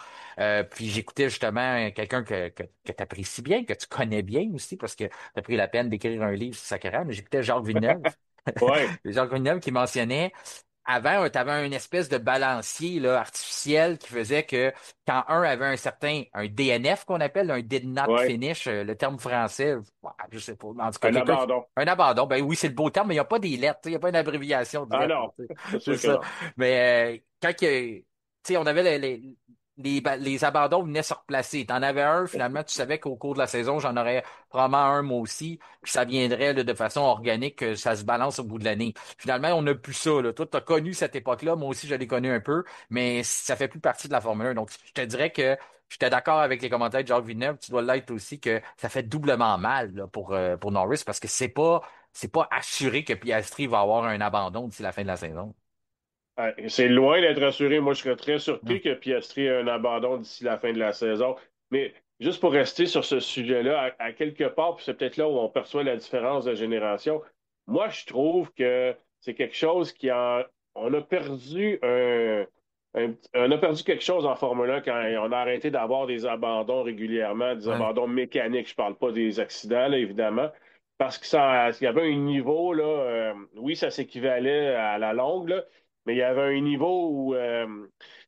Puis j'écoutais justement quelqu'un que tu apprécies bien, que tu connais bien aussi, parce que tu as pris la peine d'écrire un livre sur sa carrière, mais j'écoutais Jacques Villeneuve. ouais, Jacques Villeneuve qui mentionnait avant, tu avais une espèce de balancier là, artificiel qui faisait que quand un avait un DNF qu'on appelle, un did not ouais. finish, le terme français, je sais pas, en tout cas, Un quelqu'un abandon. un abandon, ben oui, c'est le beau terme, mais il n'y a pas des lettres, il n'y a pas une abréviation Ah directe. non, Tu sais. c'est C'est sûr que ça. non. Mais tu sais, on avait les abandons venaient se replacer. T'en avais un, finalement, tu savais qu'au cours de la saison, j'en aurais probablement un moi aussi, puis ça viendrait là, de façon organique, que ça se balance au bout de l'année. Finalement, on n'a plus ça. Là. Toi, tu as connu cette époque-là, moi aussi, je l'ai connu un peu, mais ça fait plus partie de la Formule 1. Donc, je te dirais que j'étais d'accord avec les commentaires de Jacques Villeneuve, tu dois l'être aussi, que ça fait doublement mal là, pour Norris, parce que c'est pas assuré que Piastri va avoir un abandon d'ici la fin de la saison. Ouais, c'est loin d'être assuré. Moi, je serais très Hum. surpris que Piastri ait un abandon d'ici la fin de la saison. Mais juste pour rester sur ce sujet-là, à quelque part, puis c'est peut-être là où on perçoit la différence de génération, moi, je trouve que c'est quelque chose On a perdu on a perdu quelque chose en Formule 1 quand on a arrêté d'avoir des abandons régulièrement, des Ouais. abandons mécaniques. Je parle pas des accidents, là, évidemment. Parce il y avait un niveau, là, oui, ça s'équivalait à la longue, là, mais il y avait un niveau où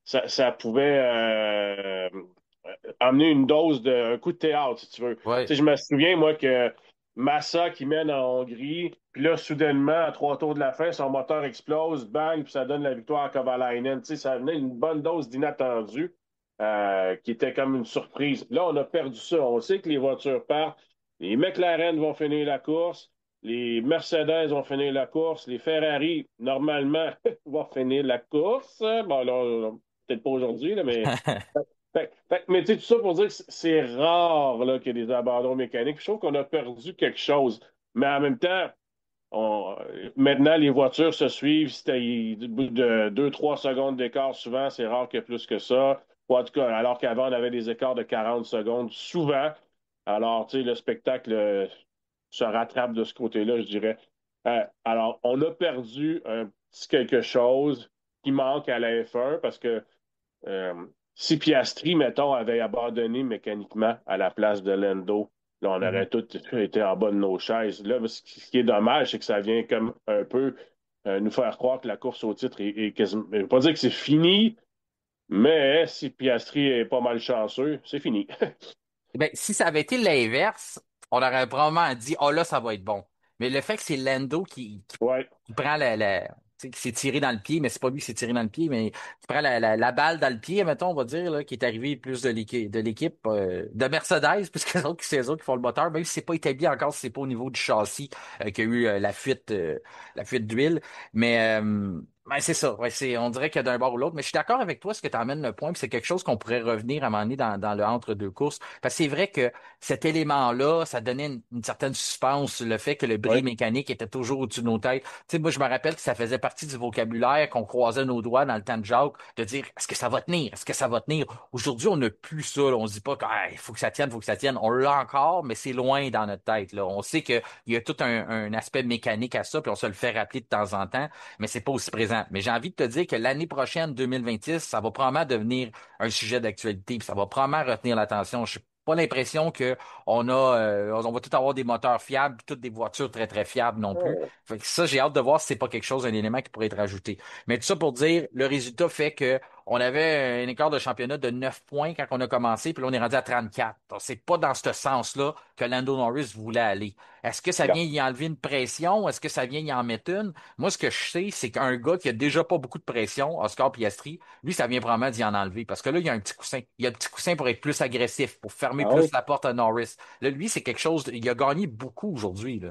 ça pouvait amener une dose un coup de théâtre, si tu veux. Tu Ouais. sais, je me souviens, moi, que Massa qui mène en Hongrie, puis là, soudainement, à 3 tours de la fin, son moteur explose, bang, puis ça donne la victoire à Kovalainen. Tu sais, ça venait une bonne dose d'inattendu, qui était comme une surprise. Là, on a perdu ça. On sait que les voitures partent. Les McLaren vont finir la course. Les Mercedes vont finir la course. Les Ferrari, normalement, vont finir la course. Bon, là, peut-être pas aujourd'hui, là, mais. Mais tu sais, tout ça pour dire que c'est rare là, qu'il y ait des abandons mécaniques. Je trouve qu'on a perdu quelque chose. Mais en même temps, maintenant, les voitures se suivent. C'était de 2, 3 secondes d'écart, souvent, c'est rare qu'il y ait plus que ça. Ou en tout cas, alors qu'avant, on avait des écarts de 40 secondes, souvent. Alors, tu sais, le spectacle se rattrape de ce côté-là, je dirais. Alors, on a perdu un petit quelque chose qui manque à la F1 parce que euh, si Piastri, mettons, avait abandonné mécaniquement à la place de Lando, là, on Mhm. aurait tous été en bas de nos chaises. Là, ce qui est dommage, c'est que ça vient comme un peu nous faire croire que la course au titre est quasiment. Je ne veux pas dire que c'est fini, mais si Piastri est pas mal chanceux, c'est fini. Ben, si ça avait été l'inverse, on aurait probablement dit, oh là, ça va être bon. Mais le fait que c'est Lando Ouais. qui prend tu sais, qui s'est tiré dans le pied, mais c'est pas lui qui s'est tiré dans le pied, mais qui prend la balle dans le pied, mettons, on va dire, là, qui est arrivé plus de l'équipe de Mercedes, puisque c'est eux autres qui font le moteur, même si c'est pas établi encore, si c'est pas au niveau du châssis qu'il y a eu la fuite d'huile. Mais Ben, c'est ça. Ouais, on dirait qu'il y a d'un bord ou l'autre. Mais je suis d'accord avec toi, ce que tu amènes le point, puis c'est quelque chose qu'on pourrait revenir à un moment donné dans le entre-deux courses. Parce que c'est vrai que cet élément-là, ça donnait une certaine suspense, le fait que le bris Oui. mécanique était toujours au-dessus de nos têtes. Tu sais, moi, je me rappelle que ça faisait partie du vocabulaire qu'on croisait nos doigts dans le temps de Jacques, de dire, est-ce que ça va tenir? Est-ce que ça va tenir? Aujourd'hui, on n'a plus ça, là. On se dit pas qu'il faut que ça tienne, faut que ça tienne. On l'a encore, mais c'est loin dans notre tête, là. On sait qu'il y a tout un aspect mécanique à ça, puis on se le fait rappeler de temps en temps, mais c'est pas aussi présent. Mais j'ai envie de te dire que l'année prochaine, 2026, ça va probablement devenir un sujet d'actualité, puis ça va probablement retenir l'attention. Je n'ai pas l'impression que on va tout avoir des moteurs fiables, puis toutes des voitures très, très fiables non plus. Fait que ça, j'ai hâte de voir si c'est pas quelque chose, un élément qui pourrait être ajouté. Mais tout ça pour dire, le résultat fait que on avait un écart de championnat de 9 points quand on a commencé, puis là, on est rendu à 34. Donc, c'est pas dans ce sens-là que Lando Norris voulait aller. Est-ce que ça Non. vient y enlever une pression? Est-ce que ça vient y en mettre une? Moi, ce que je sais, c'est qu'un gars qui a déjà pas beaucoup de pression, Oscar Piastri, lui, ça vient probablement d'y en enlever. Parce que là, il y a un petit coussin. Il y a le petit coussin pour être plus agressif, pour fermer Ah oui? plus la porte à Norris. Là, lui, c'est quelque chose. Il a gagné beaucoup aujourd'hui, là.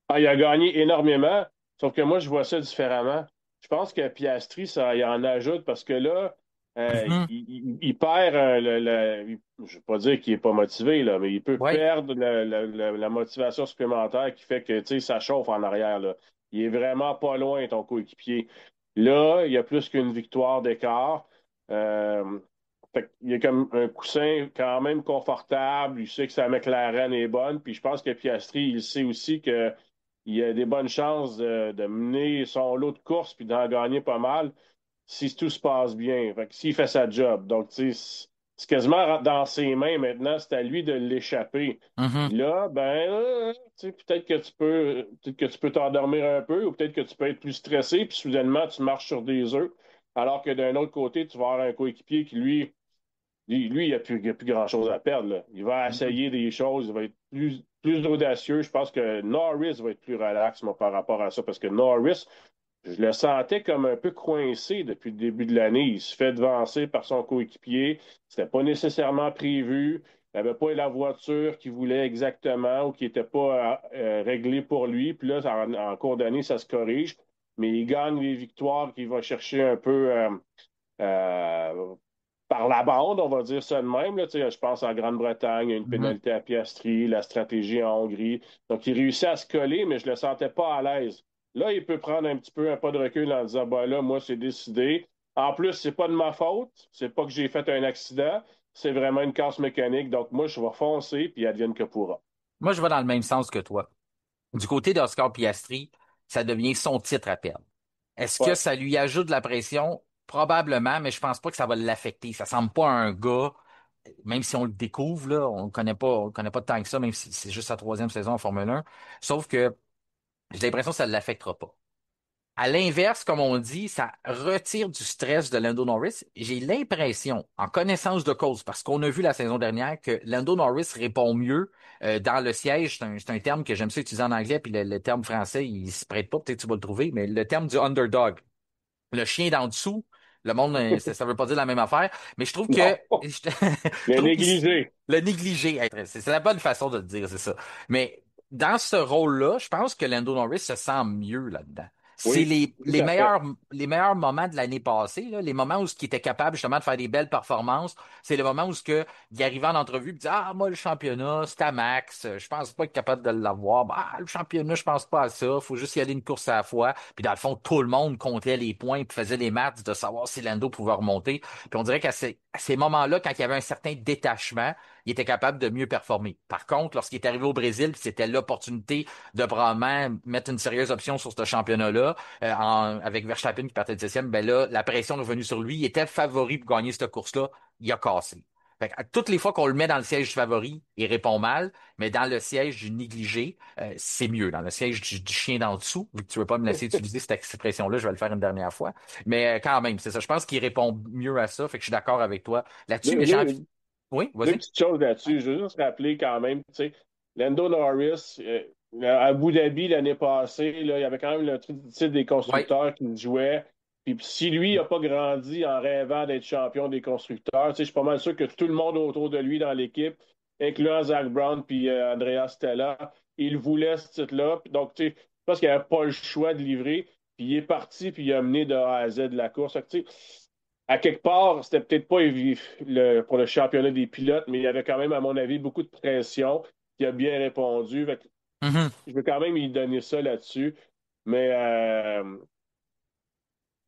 Ah, il a gagné énormément, sauf que moi, je vois ça différemment. Je pense que Piastri, ça, il en ajoute parce que là, Mhm. il perd je ne veux pas dire qu'il n'est pas motivé, là, mais il peut Ouais. perdre la motivation supplémentaire qui fait que, tu sais, ça chauffe en arrière, là. Il est vraiment pas loin, ton coéquipier. Là, il y a plus qu'une victoire d'écart. Euh, il y a comme un coussin quand même confortable. Il sait que sa McLaren est bonne. Puis je pense que Piastri, il sait aussi que il a des bonnes chances de mener son lot de course puis d'en gagner pas mal si tout se passe bien. Fait que s'il fait sa job. Donc, tu sais, c'est quasiment dans ses mains maintenant. C'est à lui de l'échapper. Mhm. Puis là, ben, tu sais, peut-être que tu peux t'endormir un peu ou peut-être que tu peux être plus stressé puis soudainement, tu marches sur des œufs. Alors que d'un autre côté, tu vas avoir un coéquipier qui, lui, il a plus grand-chose à perdre, là. Il va Mhm. essayer des choses, il va être plus audacieux. Je pense que Norris va être plus relax, moi, par rapport à ça, parce que Norris, je le sentais comme un peu coincé depuis le début de l'année. Il se fait devancer par son coéquipier. C'était pas nécessairement prévu. Il n'avait pas la voiture qu'il voulait exactement ou qui n'était pas réglée pour lui. Puis là, en cours d'année, ça se corrige. Mais il gagne les victoires qu'il va chercher un peu euh, par la bande, on va dire ça de même. Là, tu sais, je pense en Grande-Bretagne, il y a une Mhm. pénalité à Piastri, la stratégie en Hongrie. Donc, il réussit à se coller, mais je ne le sentais pas à l'aise. Là, il peut prendre un petit peu un pas de recul en disant, bah là, moi, c'est décidé. En plus, c'est pas de ma faute. C'est pas que j'ai fait un accident. C'est vraiment une casse mécanique. Donc, moi, je vais foncer, puis advienne que pourra. Moi, je vais dans le même sens que toi. Du côté d'Oscar Piastri, ça devient son titre à perdre. Est-ce que Ouais. ça lui ajoute de la pression? Probablement, mais je pense pas que ça va l'affecter. Ça semble pas un gars, même si on le découvre, là, on le connaît pas tant que ça, même si c'est juste sa troisième saison en Formule 1. Sauf que j'ai l'impression que ça ne l'affectera pas. À l'inverse, comme on dit, ça retire du stress de Lando Norris. J'ai l'impression, en connaissance de cause, parce qu'on a vu la saison dernière, que Lando Norris répond mieux dans le siège. C'est un terme que j'aime ça utiliser en anglais, puis le terme français, il se prête pas, peut-être que tu vas le trouver, mais le terme du underdog. Le chien d'en dessous, le monde, ça veut pas dire la même affaire, mais je trouve que, Non. je Le trouve qu'il négligé. le négliger, c'est la bonne façon de le dire, c'est ça. Mais dans ce rôle-là, je pense que Lando Norris se sent mieux là-dedans. C'est Oui, tout à fait. les meilleurs moments de l'année passée, là, les moments où il était capable justement de faire des belles performances. C'est le moment où il arrivait en entrevue et disait, ah, moi, le championnat, c'est à max. Je pense pas être capable de l'avoir. Ah, le championnat, je pense pas à ça. Faut juste y aller une course à la fois. Puis dans le fond, tout le monde comptait les points puis faisait les maths de savoir si Lando pouvait remonter. Puis on dirait à ces moments-là, quand il y avait un certain détachement, il était capable de mieux performer. Par contre, lorsqu'il est arrivé au Brésil, puis c'était l'opportunité de probablement mettre une sérieuse option sur ce championnat-là, avec Verstappen qui partait de 7e, ben là, la pression est revenue sur lui. Il était favori pour gagner cette course-là. Il a cassé. Fait que, à toutes les fois qu'on le met dans le siège du favori, il répond mal, mais dans le siège du négligé, c'est mieux. Dans le siège du chien d'en dessous, vu que tu veux pas me laisser utiliser cette expression-là, je vais le faire une dernière fois. Mais quand même, c'est ça. Je pense qu'il répond mieux à ça. Fait que je suis d'accord avec toi là-dessus, Deux, mais j'ai envie. deux- Oui, deux vas-y. petites choses là-dessus. Je veux juste rappeler quand même, tu sais, Lando Norris, à Abu Dhabi l'année passée, là, il y avait quand même le titre des Oui. constructeurs qui jouait. Puis si lui n'a pas grandi en rêvant d'être champion des constructeurs, tu sais, je suis pas mal sûr que tout le monde autour de lui dans l'équipe, incluant Zach Brown puis Andrea Stella, il voulait ce titre-là. Donc, tu sais, je pense qu'il n'avait pas le choix de livrer. puis il est parti, puis il a mené de A à Z de la course. Fait que, tu sais, à quelque part, c'était peut-être pas pour le championnat des pilotes, mais il y avait quand même, à mon avis, beaucoup de pression. Il a bien répondu. Fait que Mhm. je veux quand même lui donner ça là-dessus. Mais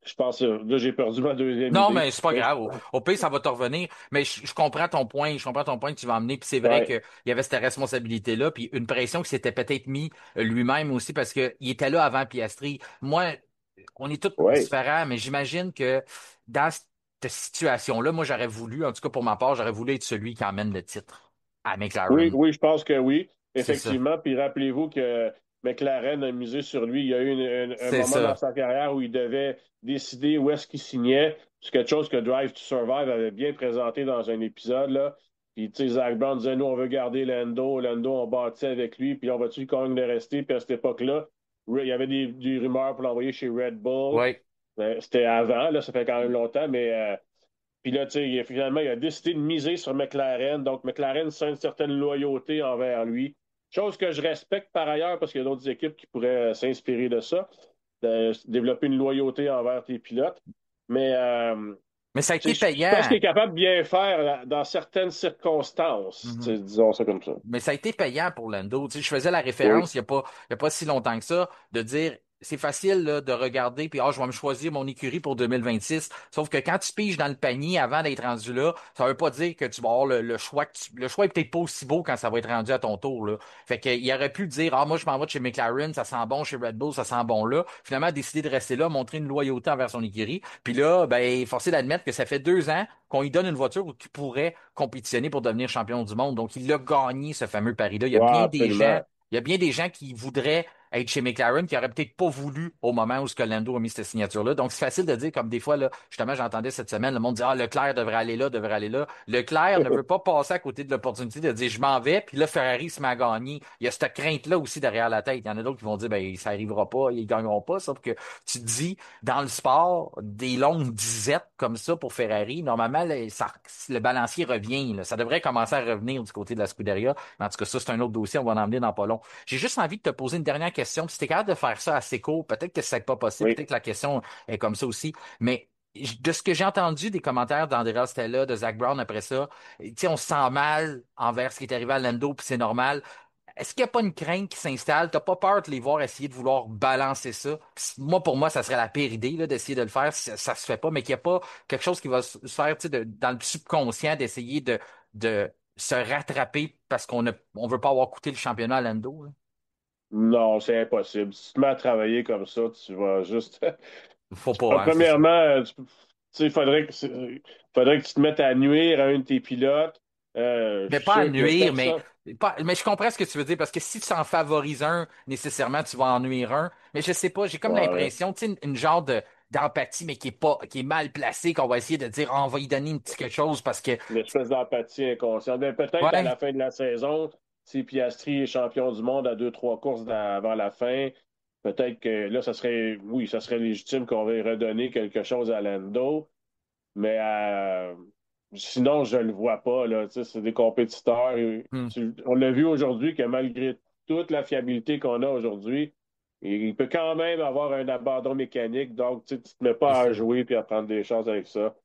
je pense, là, j'ai perdu ma deuxième Non, idée. mais c'est pas Mais grave. Au pire, ça va te revenir. Mais je comprends ton point. Je comprends ton point que tu vas amener. Puis c'est vrai ouais, qu'il y avait cette responsabilité-là. Puis une pression qui s'était peut-être mis lui-même aussi parce qu'il était là avant Piastri. Moi, on est tous ouais. différents, mais j'imagine que dans cette situation-là, moi, j'aurais voulu, en tout cas pour ma part, j'aurais voulu être celui qui emmène le titre à Oui, McLaren. oui, je pense que oui, C'est ça. effectivement. Puis rappelez-vous que McLaren a misé sur lui. Il y a eu un C'est moment dans ça. sa carrière où il devait décider où est-ce qu'il signait. C'est quelque chose que Drive to Survive avait bien présenté dans un épisode, là. Puis, tu sais, Zach Brown disait, nous, on veut garder Lando. Lando, on bâtit avec lui. Puis, on va-tu quand même le rester? Puis, à cette époque-là, il y avait des rumeurs pour l'envoyer chez Red Bull. Oui. C'était avant, là, ça fait quand même longtemps, mais puis là, tu sais, finalement, il a décidé de miser sur McLaren. Donc, McLaren sent une certaine loyauté envers lui. Chose que je respecte par ailleurs parce qu'il y a d'autres équipes qui pourraient s'inspirer de ça, de développer une loyauté envers tes pilotes. Mais Mais ça a tu été sais, je pense qu'il payant. est capable de bien faire dans certaines circonstances, tu Mhm. sais, disons ça comme ça. Mais ça a été payant pour Lando. Tu sais, je faisais la Oui, référence il y a pas si longtemps que ça, de dire c'est facile là, de regarder puis je vais me choisir mon écurie pour 2026. Sauf que quand tu piges dans le panier avant d'être rendu là, ça veut pas dire que tu vas avoir le choix le choix est peut-être pas aussi beau quand ça va être rendu à ton tour là. Fait que il aurait pu dire moi je m'en vais de chez McLaren, ça sent bon chez Red Bull, ça sent bon là. Finalement décider de rester là, montrer une loyauté envers son écurie. Puis là ben forcé d'admettre que ça fait 2 ans qu'on lui donne une voiture qui pourrait compétitionner pour devenir champion du monde. Donc, il a gagné ce fameux pari-là. ouais, absolument. Il y a bien des gens qui voudraient être chez McLaren, qui auraient peut-être pas voulu au moment où Lando a mis cette signature-là. Donc, c'est facile de dire, comme des fois, là, justement, j'entendais cette semaine, le monde dit, Leclerc devrait aller là, devrait aller là. Leclerc ne veut pas passer à côté de l'opportunité de dire, je m'en vais, puis là, Ferrari se met à gagner. Il y a cette crainte-là aussi derrière la tête. Il y en a d'autres qui vont dire, ben, ça arrivera pas, ils gagneront pas, sauf que tu te dis, dans le sport, des longues disettes comme ça pour Ferrari, normalement, là, le balancier revient, là. Ça devrait commencer à revenir du côté de la Scuderia. Mais en tout cas, ça, c'est un autre dossier, on va en emmener dans pas long. J'ai juste envie de te poser une dernière question. Si tu es capable de faire ça assez court, peut-être que c'est pas possible, Oui. peut-être que la question est comme ça aussi, mais de ce que j'ai entendu des commentaires d'Andrea Stella, de Zach Brown après ça, tu sais, on se sent mal envers ce qui est arrivé à Lando, puis c'est normal. Est-ce qu'il n'y a pas une crainte qui s'installe? T'as pas peur de les voir essayer de vouloir balancer ça? Moi, pour moi, ça serait la pire idée là, d'essayer de le faire si ça se fait pas, mais qu'il n'y a pas quelque chose qui va se faire tu sais, dans le subconscient d'essayer de se rattraper parce on veut pas avoir coûté le championnat à Lando. Là. Non, c'est impossible. Si tu te mets à travailler comme ça, tu vas juste Faut pas, hein, c'est ça. Premièrement, tu sais, faudrait que tu te mettes à nuire à un de tes pilotes. Je Mais suis pas à sûr que nuire, personne. mais je comprends ce que tu veux dire parce que si tu en favorises un, nécessairement, tu vas en nuire un. Mais je sais pas, j'ai comme Ouais, l'impression, tu sais, une genre d'empathie, mais qui est mal placée, qu'on va essayer de dire, on va y donner un petit quelque chose parce que, une espèce d'empathie inconsciente. Mais peut-être à ouais, la fin de la saison, si Piastri est champion du monde à deux, trois courses avant la fin, peut-être que là, oui, ça serait légitime qu'on va redonner quelque chose à Lando. Mais sinon, je le vois pas, là. Tu sais, c'est des compétiteurs. hmm, On l'a vu aujourd'hui que malgré toute la fiabilité qu'on a aujourd'hui, il peut quand même avoir un abandon mécanique. Donc, tu sais, tu te mets c'est pas à ça. jouer puis à prendre des chances avec ça.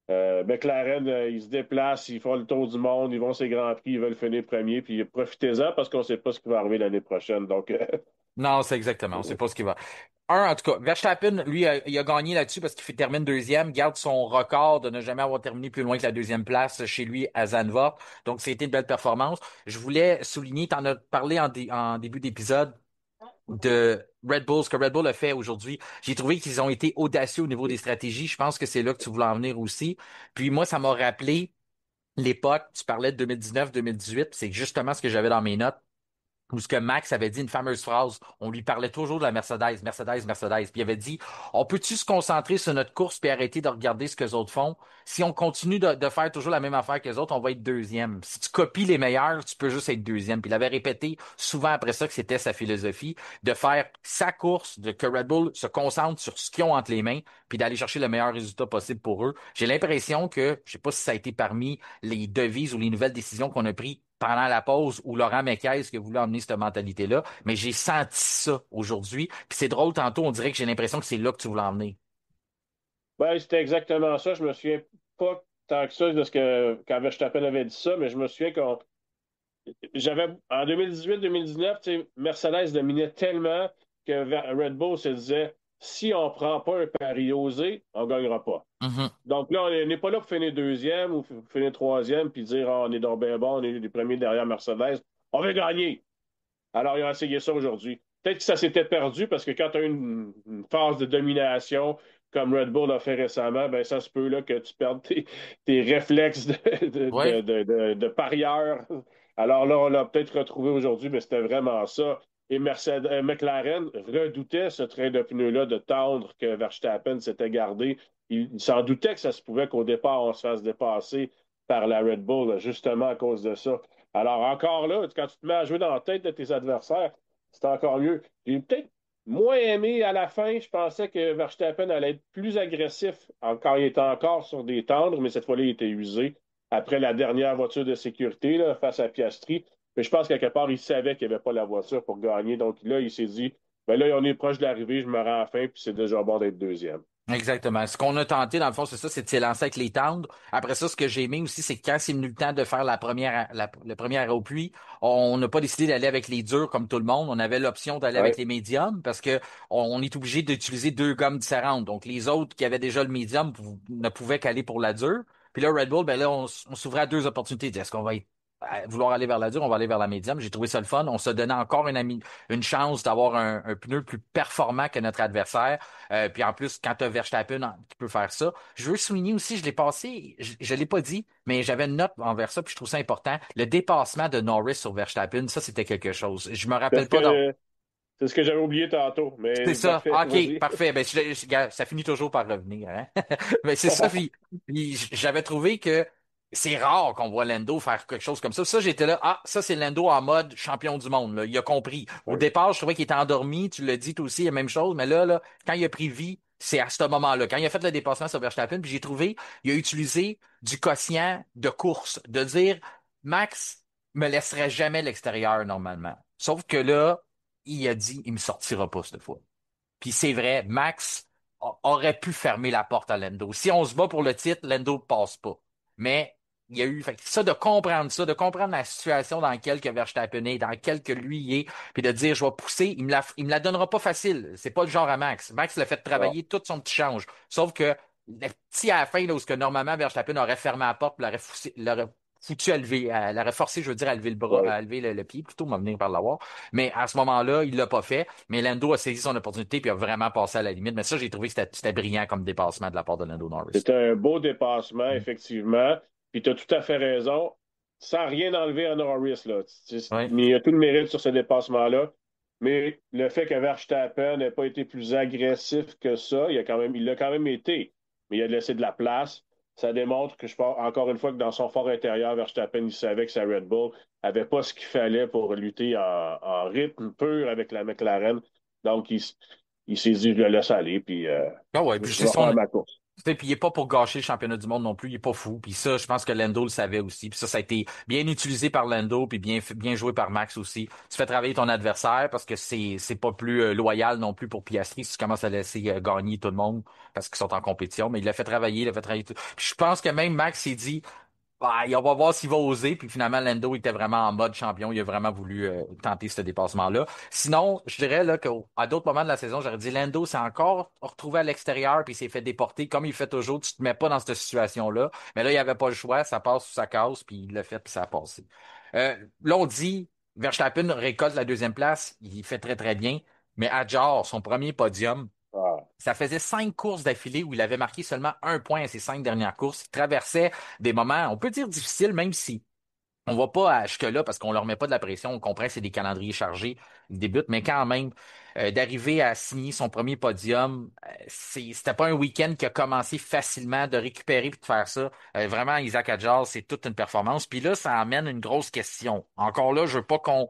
McLaren, ils se déplacent, ils font le tour du monde, ils vont ces grands prix, ils veulent finir premier, puis profitez-en parce qu'on ne sait pas ce qui va arriver l'année prochaine. Donc, Non, c'est exactement, on sait pas ce qui va. En tout cas, Verstappen, lui, il a gagné là-dessus parce qu'il termine deuxième, garde son record de ne jamais avoir terminé plus loin que la deuxième place chez lui à Zandvoort. Donc, c'était une belle performance. Je voulais souligner, tu en as parlé en début d'épisode, de Red Bull, ce que Red Bull a fait aujourd'hui. J'ai trouvé qu'ils ont été audacieux au niveau des stratégies. Je pense que c'est là que tu voulais en venir aussi. Puis moi, ça m'a rappelé l'époque, tu parlais de 2019-2018, c'est justement ce que j'avais dans mes notes où ce que Max avait dit une fameuse phrase, on lui parlait toujours de la Mercedes, Mercedes, Mercedes, puis il avait dit, on peut-tu se concentrer sur notre course puis arrêter de regarder ce que les autres font? Si on continue de faire toujours la même affaire que les autres, on va être deuxième. Si tu copies les meilleurs, tu peux juste être deuxième. Puis il avait répété souvent après ça que c'était sa philosophie de faire sa course, de que Red Bull se concentre sur ce qu'ils ont entre les mains, puis d'aller chercher le meilleur résultat possible pour eux. J'ai l'impression que, je sais pas si ça a été parmi les devises ou les nouvelles décisions qu'on a prises pendant la pause où Laurent Mekies qui a voulu emmener cette mentalité-là, mais j'ai senti ça aujourd'hui. Puis c'est drôle, tantôt, on dirait que j'ai l'impression que c'est là que tu voulais emmener. Ben, c'était exactement ça. Je me souviens pas tant que ça de ce que quand Verstappen avait dit ça, mais je me souviens qu'on j'avais en 2018-2019, Mercedes dominait tellement que Red Bull se disait si on prend pas un pari osé, on gagnera pas. Mhm. Donc là, on n'est pas là pour finir deuxième ou finir troisième puis dire ah, on est donc bien bon, on est les premiers derrière Mercedes. On va gagner. Alors, ils ont essayé ça aujourd'hui. Peut-être que ça s'était perdu parce que quand tu as une phase de domination comme Red Bull a fait récemment, ben ça se peut là, que tu perdes tes réflexes Ouais, de parieur. Alors là, on l'a peut-être retrouvé aujourd'hui, mais c'était vraiment ça. Et McLaren redoutait ce train de pneus-là de tendre que Verstappen s'était gardé. Il s'en doutait que ça se pouvait qu'au départ, on se fasse dépasser par la Red Bull, justement à cause de ça. Alors, encore là, quand tu te mets à jouer dans la tête de tes adversaires, c'est encore mieux. J'ai peut-être moins aimé à la fin. Je pensais que Verstappen allait être plus agressif quand il était encore sur des tendres, mais cette fois-là, il était usé après la dernière voiture de sécurité là, face à Piastri. Mais je pense qu'à quelque part, il savait qu'il n'y avait pas la voiture pour gagner. Donc là, il s'est dit, ben là, on est proche de l'arrivée, je me rends à la fin, puis c'est déjà bon d'être deuxième. exactement. Ce qu'on a tenté, dans le fond, c'est ça, c'est de s'élancer avec les tendres. Après ça, ce que j'ai aimé aussi, c'est que quand c'est venu le temps de faire le premier arrêt au puits, on n'a pas décidé d'aller avec les durs comme tout le monde. On avait l'option d'aller avec Ouais. les médiums parce que on est obligé d'utiliser deux gommes différentes. Donc, les autres qui avaient déjà le médium ne pouvaient qu'aller pour la dure. Puis là, Red Bull, ben là, on s'ouvrait à deux opportunités. Est-ce qu'on va vouloir aller vers la dure, on va aller vers la médium. J'ai trouvé ça le fun. On se donnait encore une chance d'avoir un pneu plus performant que notre adversaire. Puis en plus, quand tu as Verstappen qui peut faire ça, je veux souligner aussi, je l'ai passé, je l'ai pas dit, mais j'avais une note envers ça, puis je trouve ça important. Le dépassement de Norris sur Verstappen, ça, c'était quelque chose. Je me C'est rappelle ce pas dans. que, c'est ce que j'avais oublié tantôt, C'est mais ça. parfait, OK, vas-y. parfait. Ben, regarde, ça finit toujours par revenir, hein? Mais c'est ça. Puis j'avais trouvé que c'est rare qu'on voit Lando faire quelque chose comme ça. Ça, j'étais là. Ah, ça, c'est Lando en mode champion du monde, là. Il a compris. Au Ouais. départ, je trouvais qu'il était endormi. Tu l'as dit, toi aussi, la même chose. Mais là, quand il a pris vie, c'est à ce moment-là. Quand il a fait le dépassement sur Verstappen, puis j'ai trouvé, il a utilisé du quotient de course, de dire, Max me laisserait jamais l'extérieur normalement. Sauf que là, il a dit, il me sortira pas cette fois. Puis c'est vrai, Max aurait pu fermer la porte à Lando. Si on se bat pour le titre, Lando passe pas. Mais il y a eu fait que ça de comprendre la situation dans laquelle que Verstappen est, dans laquelle que lui il est, puis de dire je vais pousser, il me la donnera pas facile. C'est pas le genre à Max. Max l'a fait Non. travailler tout son petit change. Sauf que le petit à la fin, là, où ce que normalement Verstappen aurait fermé la porte, puis l'aurait foutu à lever, l'aurait forcé, je veux dire, à lever le bras, Ouais. à lever le pied, plutôt, m'a venir par l'avoir. Mais à ce moment-là, il l'a pas fait. Mais Lando a saisi son opportunité puis a vraiment passé à la limite. Mais ça, j'ai trouvé que c'était brillant comme dépassement de la part de Lando Norris. C'est un beau dépassement, Mm. effectivement. Puis tu as tout à fait raison. Sans rien enlever à Norris, là. Oui, Mais il a tout le mérite sur ce dépassement-là. Mais le fait que Verstappen n'ait pas été plus agressif que ça, il l'a quand même été. Mais il a laissé de la place. Ça démontre que je pense encore une fois que dans son fort intérieur, Verstappen, il savait que sa Red Bull avait pas ce qu'il fallait pour lutter en rythme pur avec la McLaren. Donc, il s'est dit, je le laisse aller, puis ah ouais, puis je c'est vais faire son. ma course. Tu sais, puis il est pas pour gâcher le championnat du monde non plus, il est pas fou. Puis ça, je pense que Lando le savait aussi. Puis ça a été bien utilisé par Lando, puis bien joué par Max aussi. Tu fais travailler ton adversaire parce que c'est pas plus loyal non plus pour Piastri si tu commences à laisser gagner tout le monde parce qu'ils sont en compétition. Mais il l'a fait travailler, il l'a fait travailler tout. Puis je pense que même Max s'est dit, bah, on va voir s'il va oser. Puis finalement, Lando était vraiment en mode champion. Il a vraiment voulu tenter ce dépassement-là. Sinon, je dirais là qu'à d'autres moments de la saison, j'aurais dit Lando s'est encore retrouvé à l'extérieur puis il s'est fait déporter comme il fait toujours. Tu te mets pas dans cette situation-là. Mais là, il avait pas le choix. Ça passe ou ça casse. Puis il l'a fait puis ça a passé. Là, on dit Verstappen récolte la deuxième place. Il fait très, très bien. Mais Hadjar, son premier podium, Ah, ça faisait 5 courses d'affilée où il avait marqué seulement un point à ses 5 dernières courses. Il traversait des moments, on peut dire difficiles, même si on va pas à jusque-là parce qu'on leur met pas de la pression. On comprend que c'est des calendriers chargés. Ils débutent, mais quand même, d'arriver à signer son premier podium, c'était pas un week-end qui a commencé facilement de récupérer puis de faire ça. Vraiment, Isaac Hadjar, c'est toute une performance. Puis là, ça amène une grosse question. Encore là, je veux pas qu'on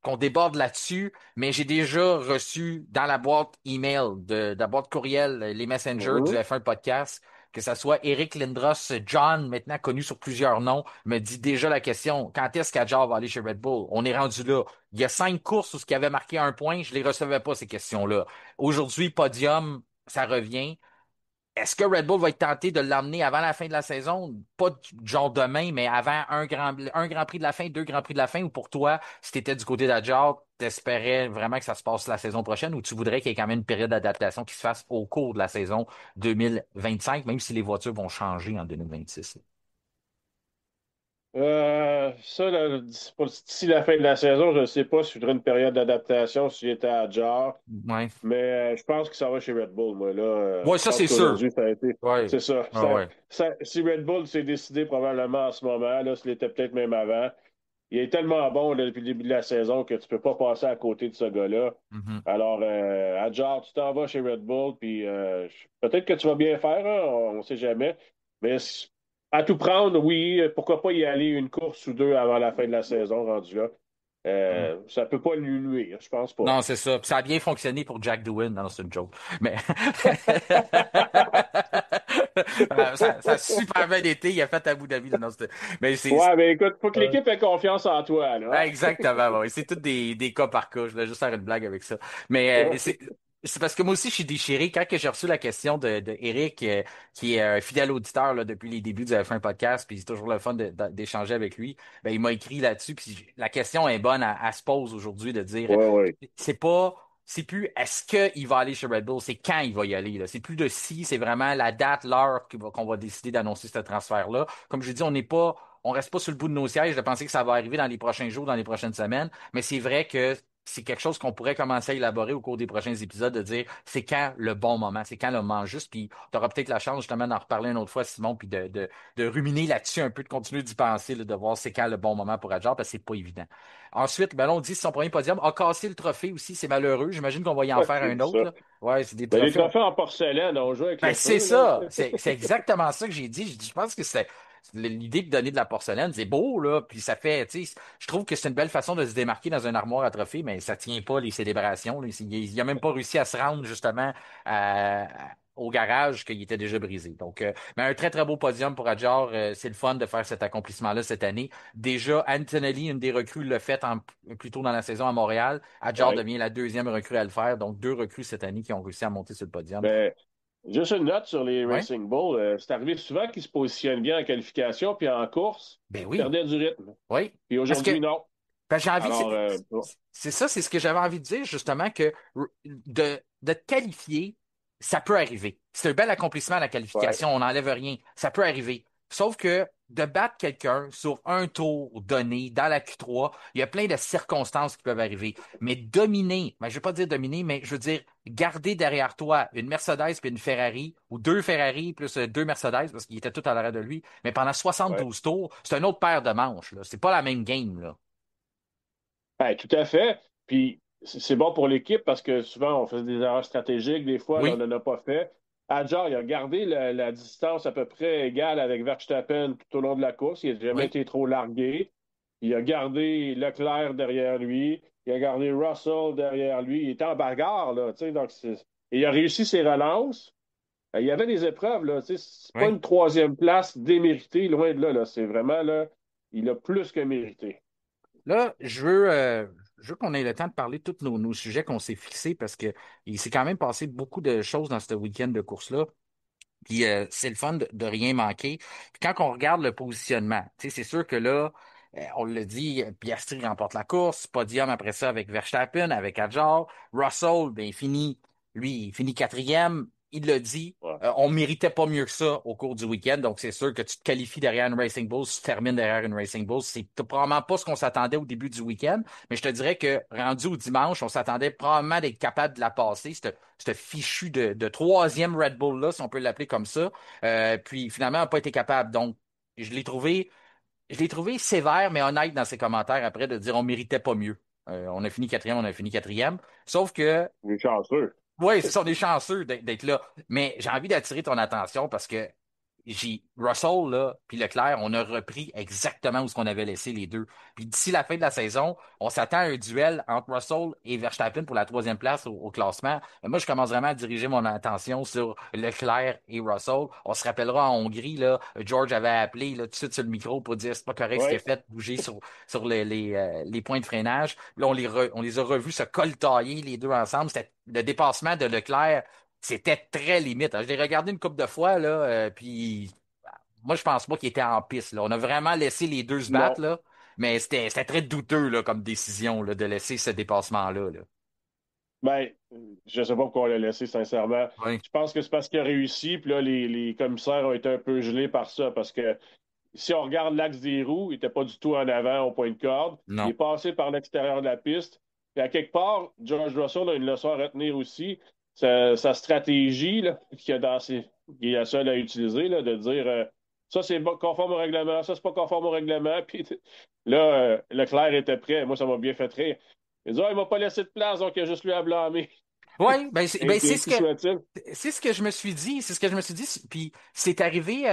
qu'on déborde là-dessus, mais j'ai déjà reçu dans la boîte email de la boîte courriel, les messengers du mhm. F1 podcast que ça soit Eric Lindros, John, maintenant connu sur plusieurs noms, me dit déjà la question, quand est-ce qu'Adjar va aller chez Red Bull? On est rendu là. Il y a 5 courses où ce qui avait marqué un point, je les recevais pas, ces questions-là. Aujourd'hui, podium, ça revient. Est-ce que Red Bull va être tenté de l'emmener avant la fin de la saison? Pas genre demain, mais avant un grand prix de la fin, 2 grands prix de la fin, ou pour toi, si tu étais du côté d'Adjar, t'espérais vraiment que ça se passe la saison prochaine, ou tu voudrais qu'il y ait quand même une période d'adaptation qui se fasse au cours de la saison 2025, même si les voitures vont changer en 2026? Ça, là, d'ici la fin de la saison, je ne sais pas si je voudrais une période d'adaptation si j'étais à Jar, Ouais. mais je pense que ça va chez Red Bull. Moi, là, Ouais, je ça, pense c'est sûr. qu'aujourd'hui, ça a été. Ouais. C'est ça. Ah ouais. Si Red Bull s'est décidé probablement en ce moment, là, s'il était peut-être même avant, il est tellement bon là, depuis le début de la saison que tu ne peux pas passer à côté de ce gars-là. Mhm. Alors, à Jar, tu t'en vas chez Red Bull, puis peut-être que tu vas bien faire, hein, on ne sait jamais. Mais à tout prendre, oui, pourquoi pas y aller une course ou deux avant la fin de la saison, rendu là. Ça peut pas lui nuire, je pense pas. Non, c'est ça. Puis ça a bien fonctionné pour Jack Doohan. Non, c'est une joke. Mais ça a super bien été. Il a fait Abu Dhabi. Non, mais c'est Ouais, mais écoute, faut que l'équipe ait confiance en toi, ah, là. exactement. Ouais. C'est tout des cas par cas. Je voulais juste faire une blague avec ça. Mais c'est parce que moi aussi, je suis déchiré. Quand que j'ai reçu la question de Eric, qui est un fidèle auditeur là, depuis les débuts du F1 Podcast, puis c'est toujours le fun d'échanger avec lui, ben, il m'a écrit là-dessus. Puis la question est bonne à se pose aujourd'hui de dire, Ouais, ouais. c'est pas... C'est plus est-ce qu'il va aller chez Red Bull, c'est quand il va y aller, là. C'est plus de si, c'est vraiment la date, l'heure qu'on va décider d'annoncer ce transfert-là. Comme je dis, on reste pas sur le bout de nos sièges de penser que ça va arriver dans les prochains jours, dans les prochaines semaines, mais c'est vrai que c'est quelque chose qu'on pourrait commencer à élaborer au cours des prochains épisodes, de dire c'est quand le bon moment, c'est quand le moment juste, puis tu auras peut-être la chance justement d'en reparler une autre fois, Simon, puis de ruminer là-dessus un peu, de continuer d'y penser, là, de voir c'est quand le bon moment pour Adjar, parce que c'est pas évident. Ensuite, ben là, on dit que son premier podium a cassé le trophée aussi, c'est malheureux. J'imagine qu'on va y en Ouais, faire j'ai un vu autre, ça. là. Ouais, c'est des Ben, les trophées. trophées en porcelaine, on joue avec Ben, le c'est feu, là. ça. C'est exactement ça que j'ai dit. Je pense que c'est l'idée de donner de la porcelaine, c'est beau, là. Puis ça fait, tu sais, je trouve que c'est une belle façon de se démarquer dans un armoire à trophées, mais ça tient pas les célébrations, là. Il a même pas réussi à se rendre, justement, au garage qu'il était déjà brisé. Donc, mais un très, très beau podium pour Adjar. C'est le fun de faire cet accomplissement-là cette année. Déjà, Antonelli, une des recrues, l'a fait plus tôt dans la saison à Montréal. Adjar Ouais. devient la deuxième recrue à le faire. Donc, 2 recrues cette année qui ont réussi à monter sur le podium. Ben, juste une note sur les Ouais. Racing Bulls. C'est arrivé souvent qu'ils se positionnent bien en qualification, puis en course, Ben ils oui. perdaient du rythme. Oui, Puis parce que aujourd'hui, non. ben, j'ai envie, Alors, bon, c'est ça, c'est ce que j'avais envie de dire, justement, que de te qualifier, ça peut arriver. C'est un bel accomplissement, la ouais. qualification, on n'enlève rien. Ça peut arriver. Sauf que de battre quelqu'un sur un tour donné dans la Q3, il y a plein de circonstances qui peuvent arriver. Mais dominer, ben, je ne vais pas dire dominer, mais je veux dire garder derrière toi une Mercedes puis une Ferrari, ou 2 Ferrari plus 2 Mercedes, parce qu'il était tout à l'arrêt de lui, mais pendant Ouais. 72 tours, c'est un autre paire de manches, là. C'est pas la même game, là. Ouais, tout à fait. Puis c'est bon pour l'équipe parce que souvent, on fait des erreurs stratégiques. Des fois, là, on Oui, n'en a pas fait. Adjar, il a gardé la distance à peu près égale avec Verstappen tout au long de la course. Il n'a jamais oui. été trop largué. Il a gardé Leclerc derrière lui. Il a gardé Russell derrière lui. Il était en bagarre, là, tu sais, et il a réussi ses relances. Il y avait des épreuves, là, tu sais, c'est pas Oui. une troisième place déméritée, loin de là, là. C'est vraiment, là, il a plus que mérité. Là, je veux qu'on ait le temps de parler de tous nos sujets qu'on s'est fixés parce que il s'est quand même passé beaucoup de choses dans ce week-end de course-là. Puis c'est le fun de rien manquer. Puis quand on regarde le positionnement, tu sais, c'est sûr que là, on l'a dit, Piastri remporte la course, podium après ça avec Verstappen, avec Hadjar. Russell, ben, il finit quatrième. Il l'a dit, Ouais. on méritait pas mieux que ça au cours du week-end. Donc c'est sûr que tu te qualifies derrière une Racing Bulls, tu termines derrière une Racing Bulls. C'est probablement pas ce qu'on s'attendait au début du week-end, mais je te dirais que rendu au dimanche, on s'attendait probablement d'être capable de la passer, ce fichu de troisième Red Bull-là, si on peut l'appeler comme ça. Puis finalement, on n'a pas été capable. Donc, je l'ai trouvé, je l'ai trouvé sévère, mais honnête dans ses commentaires après de dire on méritait pas mieux. On a fini quatrième, on a fini quatrième. Sauf que, Il est chanceux. oui, c'est ça, on est chanceux d'être là. Mais j'ai envie d'attirer ton attention parce que Russell, là, puis Leclerc, on a repris exactement où ce qu'on avait laissé les deux. Puis d'ici la fin de la saison, on s'attend à un duel entre Russell et Verstappen pour la troisième place au classement. Mais moi, je commence vraiment à diriger mon attention sur Leclerc et Russell. On se rappellera en Hongrie, là, George avait appelé là, tout de suite sur le micro pour dire c'est pas correct ce qu'il a Oui, fait, bouger sur les points de freinage. Là, on les a revus se coltailler les deux ensemble. C'était le dépassement de Leclerc. C'était très limite. Je l'ai regardé une couple de fois, là, puis moi, je pense pas qu'il était en piste, là. On a vraiment laissé les deux se battre, non. là, mais c'était très douteux, là, comme décision, là, de laisser ce dépassement-là, là. Ben, je sais pas pourquoi on l'a laissé, sincèrement. Oui. Je pense que c'est parce qu'il a réussi, puis là, les commissaires ont été un peu gelés par ça, parce que si on regarde l'axe des roues, il n'était pas du tout en avant au point de corde. Il est Non. passé par l'extérieur de la piste. Et à quelque part, George Russell a une leçon à retenir aussi. Sa stratégie là, qu'il a dans qu'il est la seule à utiliser, là, de dire ça, c'est conforme au règlement, ça, c'est pas conforme au règlement. Puis là, Leclerc était prêt. Moi, ça m'a bien fait rire. Il dit ah, il m'a pas laissé de place, donc il y a juste lui à blâmer. Oui, ben Et qui soit-il? c'est ce que je me suis dit, c'est ce que je me suis dit. Puis c'est arrivé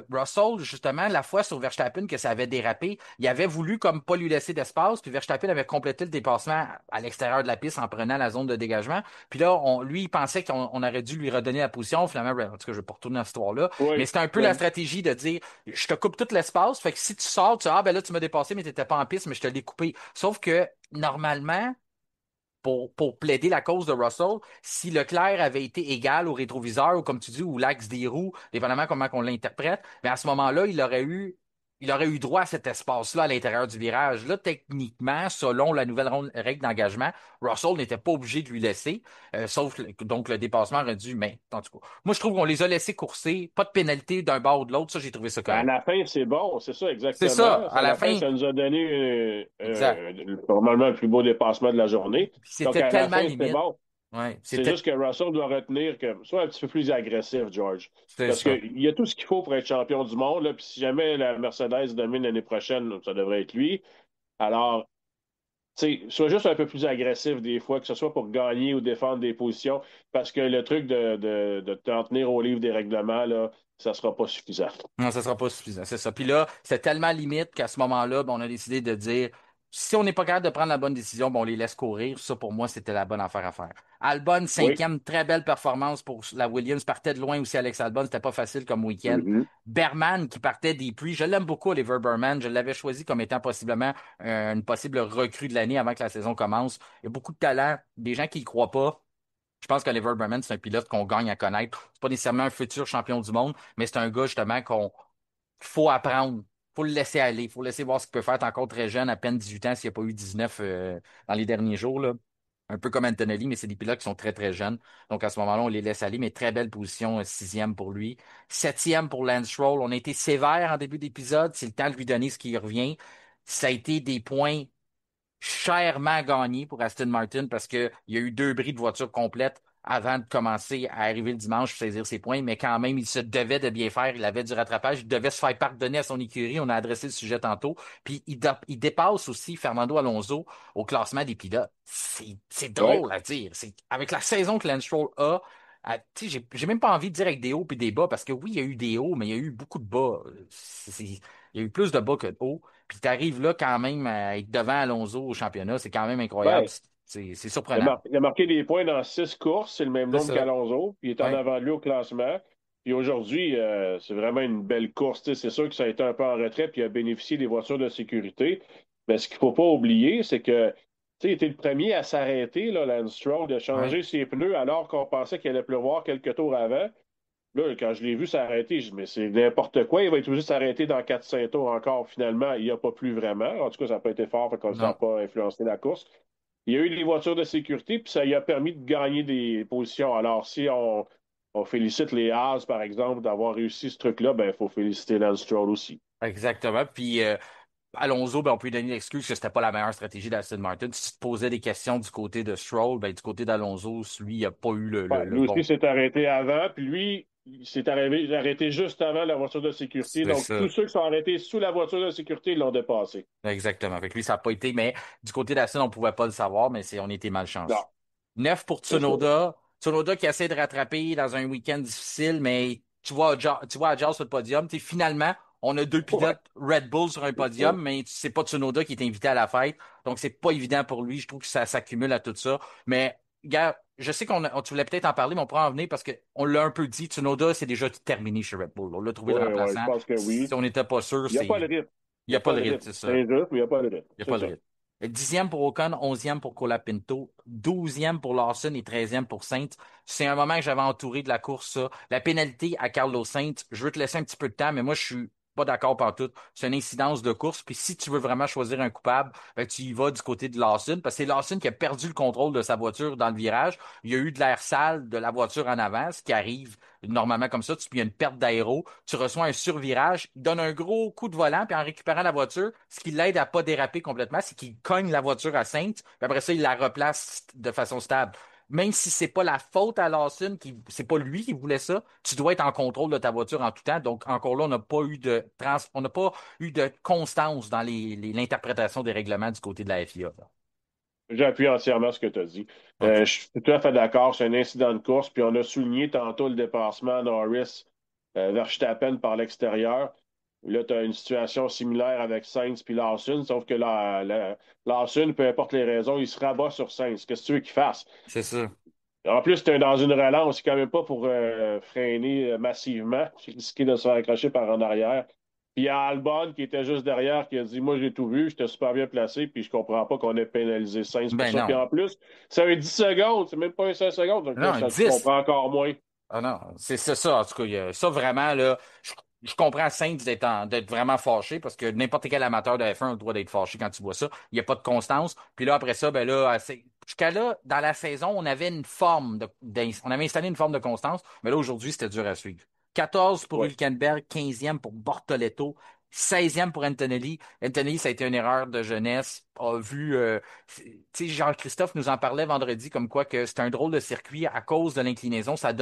Russell justement la fois sur Verstappen que ça avait dérapé. Il avait voulu comme pas lui laisser d'espace, puis Verstappen avait complété le dépassement à l'extérieur de la piste en prenant la zone de dégagement. Puis là, lui, il pensait qu'on aurait dû lui redonner la position. Finalement, ben, en tout cas, je vais pas retourner dans cette histoire-là. Mais Oui, c'était un peu la oui, stratégie de dire, je te coupe tout l'espace. Fait que si tu sors, ah ben là tu m'as dépassé, mais t'étais pas en piste, mais je te l'ai coupé. Sauf que normalement pour plaider la cause de Russell, si Leclerc avait été égal au rétroviseur ou comme tu dis, ou l'axe des roues, dépendamment comment on l'interprète, mais à ce moment-là, il aurait eu droit à cet espace-là à l'intérieur du virage. Là, techniquement, selon la nouvelle règle d'engagement, Russell n'était pas obligé de lui laisser, sauf donc le dépassement aurait dû, mais en tout cas, moi je trouve qu'on les a laissés courser, pas de pénalité d'un bord ou de l'autre, ça j'ai trouvé ça à correct. la fin, c'est bon, c'est ça C'est ça, exactement. à À la la fin, fin, ça nous a donné exact. normalement le plus beau dépassement de la journée. Puis Donc c'était à la tellement fin, c'est limite. bon. Ouais, C'est juste que Russell doit retenir que soit un petit peu plus agressif, George. c'est Parce ça. qu'il y a tout ce qu'il faut pour être champion du monde. Là, puis si jamais la Mercedes domine l'année prochaine, ça devrait être lui. Alors, tu sais, sois juste un peu plus agressif des fois, que ce soit pour gagner ou défendre des positions, parce que le truc de t'en tenir au livre des règlements, là, ça sera pas suffisant. Non, ça sera pas suffisant, c'est ça. Puis là, c'est tellement limite qu'à ce moment-là, ben, on a décidé de dire, si on n'est pas capable de prendre la bonne décision, ben, on les laisse courir. Ça, pour moi, c'était la bonne affaire à faire. Albon, Oui. cinquième, très belle performance pour la Williams. Partait de loin aussi, Alex Albon. C'était pas facile comme week-end. Mhm. Berman, qui partait des prix. Je l'aime beaucoup, Oliver Berman. Je l'avais choisi comme étant possiblement une possible recrue de l'année avant que la saison commence. Il y a beaucoup de talent. Des gens qui y croient pas. Je pense qu'Oliver Berman, c'est un pilote qu'on gagne à connaître. C'est pas nécessairement un futur champion du monde, mais c'est un gars justement qu'on faut apprendre. Faut le laisser aller. Faut le laisser voir ce qu'il peut faire. T'es encore très jeune, à peine 18 ans, s'il n'y a pas eu 19 dans les derniers jours, là. Un peu comme Antonelli, mais c'est des pilotes qui sont très, très jeunes. Donc, à ce moment-là, on les laisse aller, mais très belle position, sixième pour lui. Septième pour Lance Stroll. On a été sévère en début d'épisode. C'est le temps de lui donner ce qui revient. Ça a été des points chèrement gagné pour Aston Martin parce qu'il y a eu deux bris de voiture complète avant de commencer à arriver le dimanche pour saisir ses points, mais quand même, il se devait de bien faire. Il avait du rattrapage. Il devait se faire pardonner à son écurie. On a adressé le sujet tantôt. Puis il dépasse aussi Fernando Alonso au classement des pilotes. C'est Oui. drôle à dire. Avec la saison que Lance Stroll a, tu sais, j'ai même pas envie de dire avec des hauts et des bas, parce que oui, il y a eu des hauts, mais il y a eu beaucoup de bas. Il y a eu plus de bas que de hauts. Puis tu arrives là quand même à être devant Alonso au championnat, c'est quand même incroyable. Ben, C'est surprenant. il a marqué des points dans 6 courses, c'est le même C'est nombre ça. qu'Alonso, puis il est en Oui, avant de lui au classement. Puis aujourd'hui, c'est vraiment une belle course. Tu sais, c'est sûr que ça a été un peu en retrait, puis il a bénéficié des voitures de sécurité. Mais ce qu'il ne faut pas oublier, c'est que tu sais, il était le premier à s'arrêter, là, Lance Stroll, de oui. changer ses pneus alors qu'on pensait qu'il allait pleuvoir quelques tours avant. Là, quand je l'ai vu s'arrêter, je dis, mais c'est n'importe quoi, il va être obligé de s'arrêter dans 4-5 tours encore. Finalement, il n'y a pas plus vraiment. En tout cas, ça n'a pas été fort, fait que ça n'a Non. pas influencé la course. Il y a eu des voitures de sécurité, puis ça lui a permis de gagner des positions. Alors, si on félicite les Haas, par exemple, d'avoir réussi ce truc-là, ben, il faut féliciter Lance Stroll aussi. Exactement. Puis Alonso, ben, on peut lui donner l'excuse que c'était pas la meilleure stratégie d'Aston Martin. Si tu te posais des questions du côté de Stroll, ben, du côté d'Alonso, lui, il n'a pas eu Ouais, le lui aussi bon. s'est arrêté avant, puis lui, il s'est arrêté juste avant la voiture de sécurité. C'est Donc, ça. tous ceux qui sont arrêtés sous la voiture de sécurité, ils l'ont dépassé. Exactement. Fait que lui, ça n'a pas été, mais du côté d'Aston, on pouvait pas le savoir, mais on était Non, malchanceux. 9 pour c'est ça. Tsunoda. Tsunoda qui essaie de rattraper dans un week-end difficile, mais tu vois Ajal sur le podium. Tu sais, finalement, on a deux Ouais. pilotes Red Bull sur un podium, mais c'est pas Tsunoda qui est invité à la fête. Donc, c'est pas évident pour lui. Je trouve que ça s'accumule à tout ça. Mais, gars, je sais tu voulais peut-être en parler, mais on pourra en venir parce qu'on l'a un peu dit. Tsunoda, c'est déjà terminé chez Red Bull. On l'a trouvé le Ouais, ouais, je remplaçant. pense que Si oui. on n'était pas sûr, Il n'y a pas le rythme. il Il n'y n'y a a pas pas le le rythme, rythme. c'est C'est ça. injuste, mais il n'y a pas le rythme. Il n'y a C'est pas le ça. rythme. 10e pour Ocon, 11e pour Colapinto, 12e pour Lawson et 13e pour Sainz. C'est un moment que j'avais entouré de la course, ça. La pénalité à Carlos Sainz, je veux te laisser un petit peu de temps, mais moi, je suis pas d'accord tout. C'est une incidence de course. Puis si tu veux vraiment choisir un coupable, ben, tu y vas du côté de Lawson, parce que c'est Lawson qui a perdu le contrôle de sa voiture dans le virage. Il y a eu de l'air sale de la voiture en avant, ce qui arrive normalement comme ça. Il y a une perte d'aéro. Tu reçois un survirage, il donne un gros coup de volant, puis en récupérant la voiture, ce qui l'aide à pas déraper complètement, c'est qu'il cogne la voiture à Saints, puis après ça, il la replace de façon stable. Même si c'est pas la faute à Lawson, c'est pas lui qui voulait ça, tu dois être en contrôle de ta voiture en tout temps. Donc encore là, on n'a pas eu de constance dans l'interprétation des règlements du côté de la FIA. Là. J'appuie entièrement ce que tu as dit. OK. Je suis tout à fait d'accord. C'est un incident de course. Puis on a souligné tantôt le dépassement Norris Verstappen par l'extérieur. Là, tu as une situation similaire avec Sainz puis Lawson, sauf que Lawson, peu importe les raisons, il se rabat sur Sainz. Qu'est-ce que tu veux qu'il fasse? C'est ça. En plus, tu es dans une relance, c'est quand même pas pour freiner massivement, risquer de se faire accrocher par en arrière. Puis il y a Albon qui était juste derrière qui a dit: Moi, j'ai tout vu, j'étais super bien placé, puis je comprends pas qu'on ait pénalisé Sainz pour Ben ça. Puis non. en plus, c'est un 10 secondes, c'est même pas un 5 secondes, donc là, Non, ça, tu 10. comprends encore moins. Ah non, c'est ça. En tout cas, ça vraiment, là, je comprends Sainz d'être vraiment fâché parce que n'importe quel amateur de F1 a le droit d'être fâché quand tu vois ça. Il n'y a pas de constance. Puis là, après ça, ben là, jusqu'à là, dans la saison, on avait on avait installé une forme de constance, mais là, aujourd'hui, c'était dur à suivre. 14 pour Ouais. Hülkenberg, 15e pour Bortoletto, 16e pour Antonelli. Antonelli, ça a été une erreur de jeunesse. A vu, tu sais, Jean-Christophe nous en parlait vendredi comme quoi que c'est un drôle de circuit à cause de l'inclinaison. Ça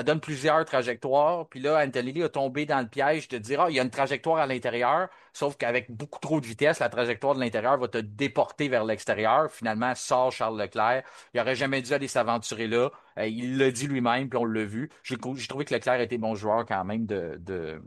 donne plusieurs trajectoires. Puis là, Antonelli a tombé dans le piège de dire, ah, il y a une trajectoire à l'intérieur, sauf qu'avec beaucoup trop de vitesse, la trajectoire de l'intérieur va te déporter vers l'extérieur. Finalement, sort Charles Leclerc. Il aurait jamais dû aller s'aventurer là. Il l'a dit lui-même, puis on l'a vu. J'ai trouvé que Leclerc était bon joueur quand même de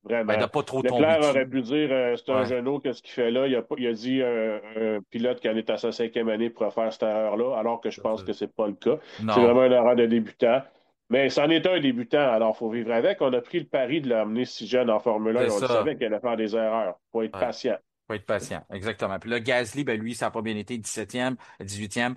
Vraiment. pas trop tomber Leclerc dessus. aurait pu dire c'est un Ouais, genou, qu'est-ce qu'il fait là? Il a dit un pilote qui en est à sa cinquième année pour faire cette erreur-là, alors que je c'est ça. pense que c'est pas le cas. C'est Non, vraiment une erreur de débutant. Mais c'en est un débutant, alors il faut vivre avec. On a pris le pari de l'amener si jeune en Formule 1 c'est et on le ça. savait qu'elle allait faire des erreurs. Il faut être Ouais. patient. Faut être patient, exactement. Puis là, Gasly, ben lui, ça n'a pas bien été 17e, 18e.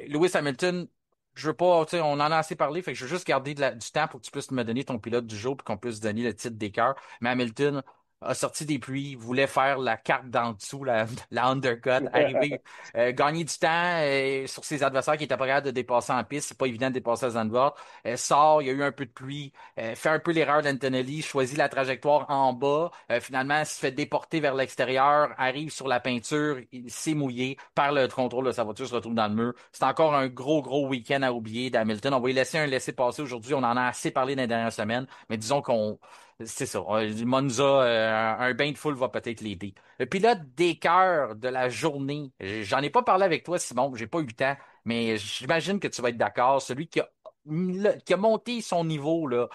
Lewis Hamilton, je veux pas, tu sais, on en a assez parlé, fait que je veux juste garder du temps pour que tu puisses me donner ton pilote du jour puis qu'on puisse donner le titre des cœurs. Mais Hamilton a sorti des pluies, voulait faire la carte d'en dessous, la undercut, arriver, gagner du temps sur ses adversaires qui étaient pas capables de dépasser en piste. C'est pas évident de dépasser à Zandvoort. Sort, il y a eu un peu de pluie, fait un peu l'erreur d'Antonelli, choisit la trajectoire en bas, finalement se fait déporter vers l'extérieur, arrive sur la peinture, il s'est mouillé, perd le contrôle de sa voiture, se retrouve dans le mur. C'est encore un gros week-end à oublier d'Hamilton. On va lui laisser un laisser-passer aujourd'hui. On en a assez parlé dans les dernières semaines, mais disons qu'on c'est ça. Monza, un bain de foule va peut-être l'aider. Le pilote des cœurs de la journée, j'en ai pas parlé avec toi, Simon, j'ai pas eu le temps, mais j'imagine que tu vas être d'accord. Celui qui a monté son niveau, là.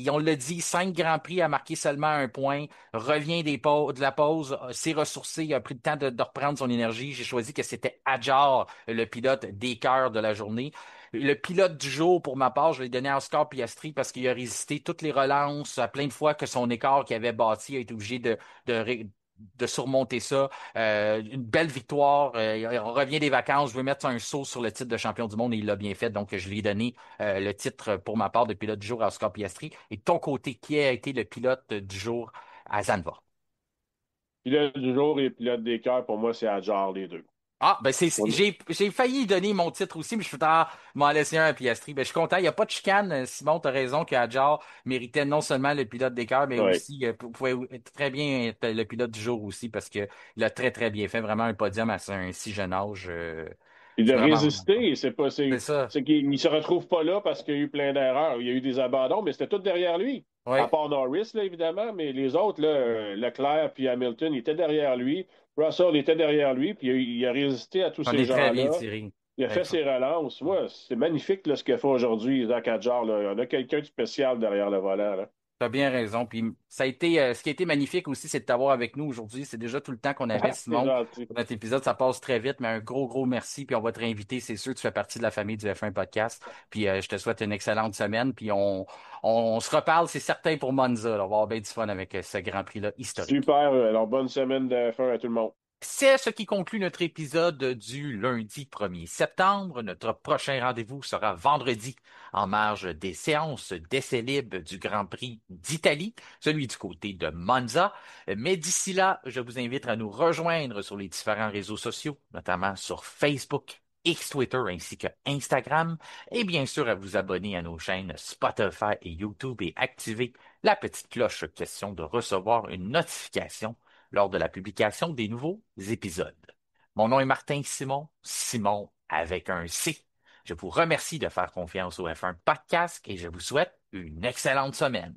On l'a dit, 5 Grands Prix a marqué seulement un point, revient de la pause, s'est ressourcé, il a pris le temps de reprendre son énergie. J'ai choisi que c'était Hadjar, le pilote des cœurs de la journée. Le pilote du jour, pour ma part, je l'ai donné à Oscar Piastri parce qu'il a résisté toutes les relances, à plein de fois que son écart qu'il avait bâti a été obligé de, de surmonter ça. Une belle victoire. Il revient des vacances. Je veux mettre un saut sur le titre de champion du monde et il l'a bien fait. Donc, je lui ai donné le titre pour ma part de pilote du jour à Oscar Piastri. Et de ton côté, qui a été le pilote du jour à Zandvoort? Pilote du jour et pilote des cœurs, pour moi, c'est Adjar, les deux. Ah, ben On- j'ai failli donner mon titre aussi, mais je suis tard m'en laisser un à Piastri. Ben, je suis content. Il n'y a pas de chicane. Simon, tu as raison qu'Adjar méritait non seulement le pilote des cœurs, mais ouais. aussi pouvait très bien être le pilote du jour aussi parce que il a très bien fait. Vraiment un podium à un si jeune âge. Il C'est a vraiment. résisté, c'est pas, C'est ça. c'est qu'il ne se retrouve pas là parce qu'il y a eu plein d'erreurs. Il y a eu des abandons, mais c'était tout derrière lui. À Oui. part Norris, là, évidemment, mais les autres, là, Leclerc puis Hamilton, ils étaient derrière lui. Russell était derrière lui, puis il a résisté à tous On ces est très bien gens-là. tiré. Il a Ben, fait ses relances. Ouais, c'est magnifique là, ce qu'il a fait aujourd'hui, Zach Hadjar. Là. On a quelqu'un de spécial derrière le volant. Là. T'as bien raison. Puis ça a été, ce qui a été magnifique aussi, c'est de t'avoir avec nous aujourd'hui. C'est déjà tout le temps qu'on avait, C'est Simon. gentil. Pour notre épisode, ça passe très vite, mais un gros, gros merci. Puis on va te réinviter, c'est sûr. Tu fais partie de la famille du F1 Podcast. Puis je te souhaite une excellente semaine. Puis on se reparle, c'est certain, pour Monza. Là. On va avoir bien du fun avec ce Grand Prix-là historique. Super. Alors, bonne semaine de fin à tout le monde. C'est ce qui conclut notre épisode du lundi 1er septembre. Notre prochain rendez-vous sera vendredi en marge des séances d'essais libres du Grand Prix d'Italie, celui du côté de Monza. Mais d'ici là, je vous invite à nous rejoindre sur les différents réseaux sociaux, notamment sur Facebook, X Twitter ainsi que Instagram, et bien sûr à vous abonner à nos chaînes Spotify et YouTube et activer la petite cloche question de recevoir une notification lors de la publication des nouveaux épisodes. Mon nom est Martin Simon, Simon avec un C. Je vous remercie de faire confiance au F1 Podcast et je vous souhaite une excellente semaine.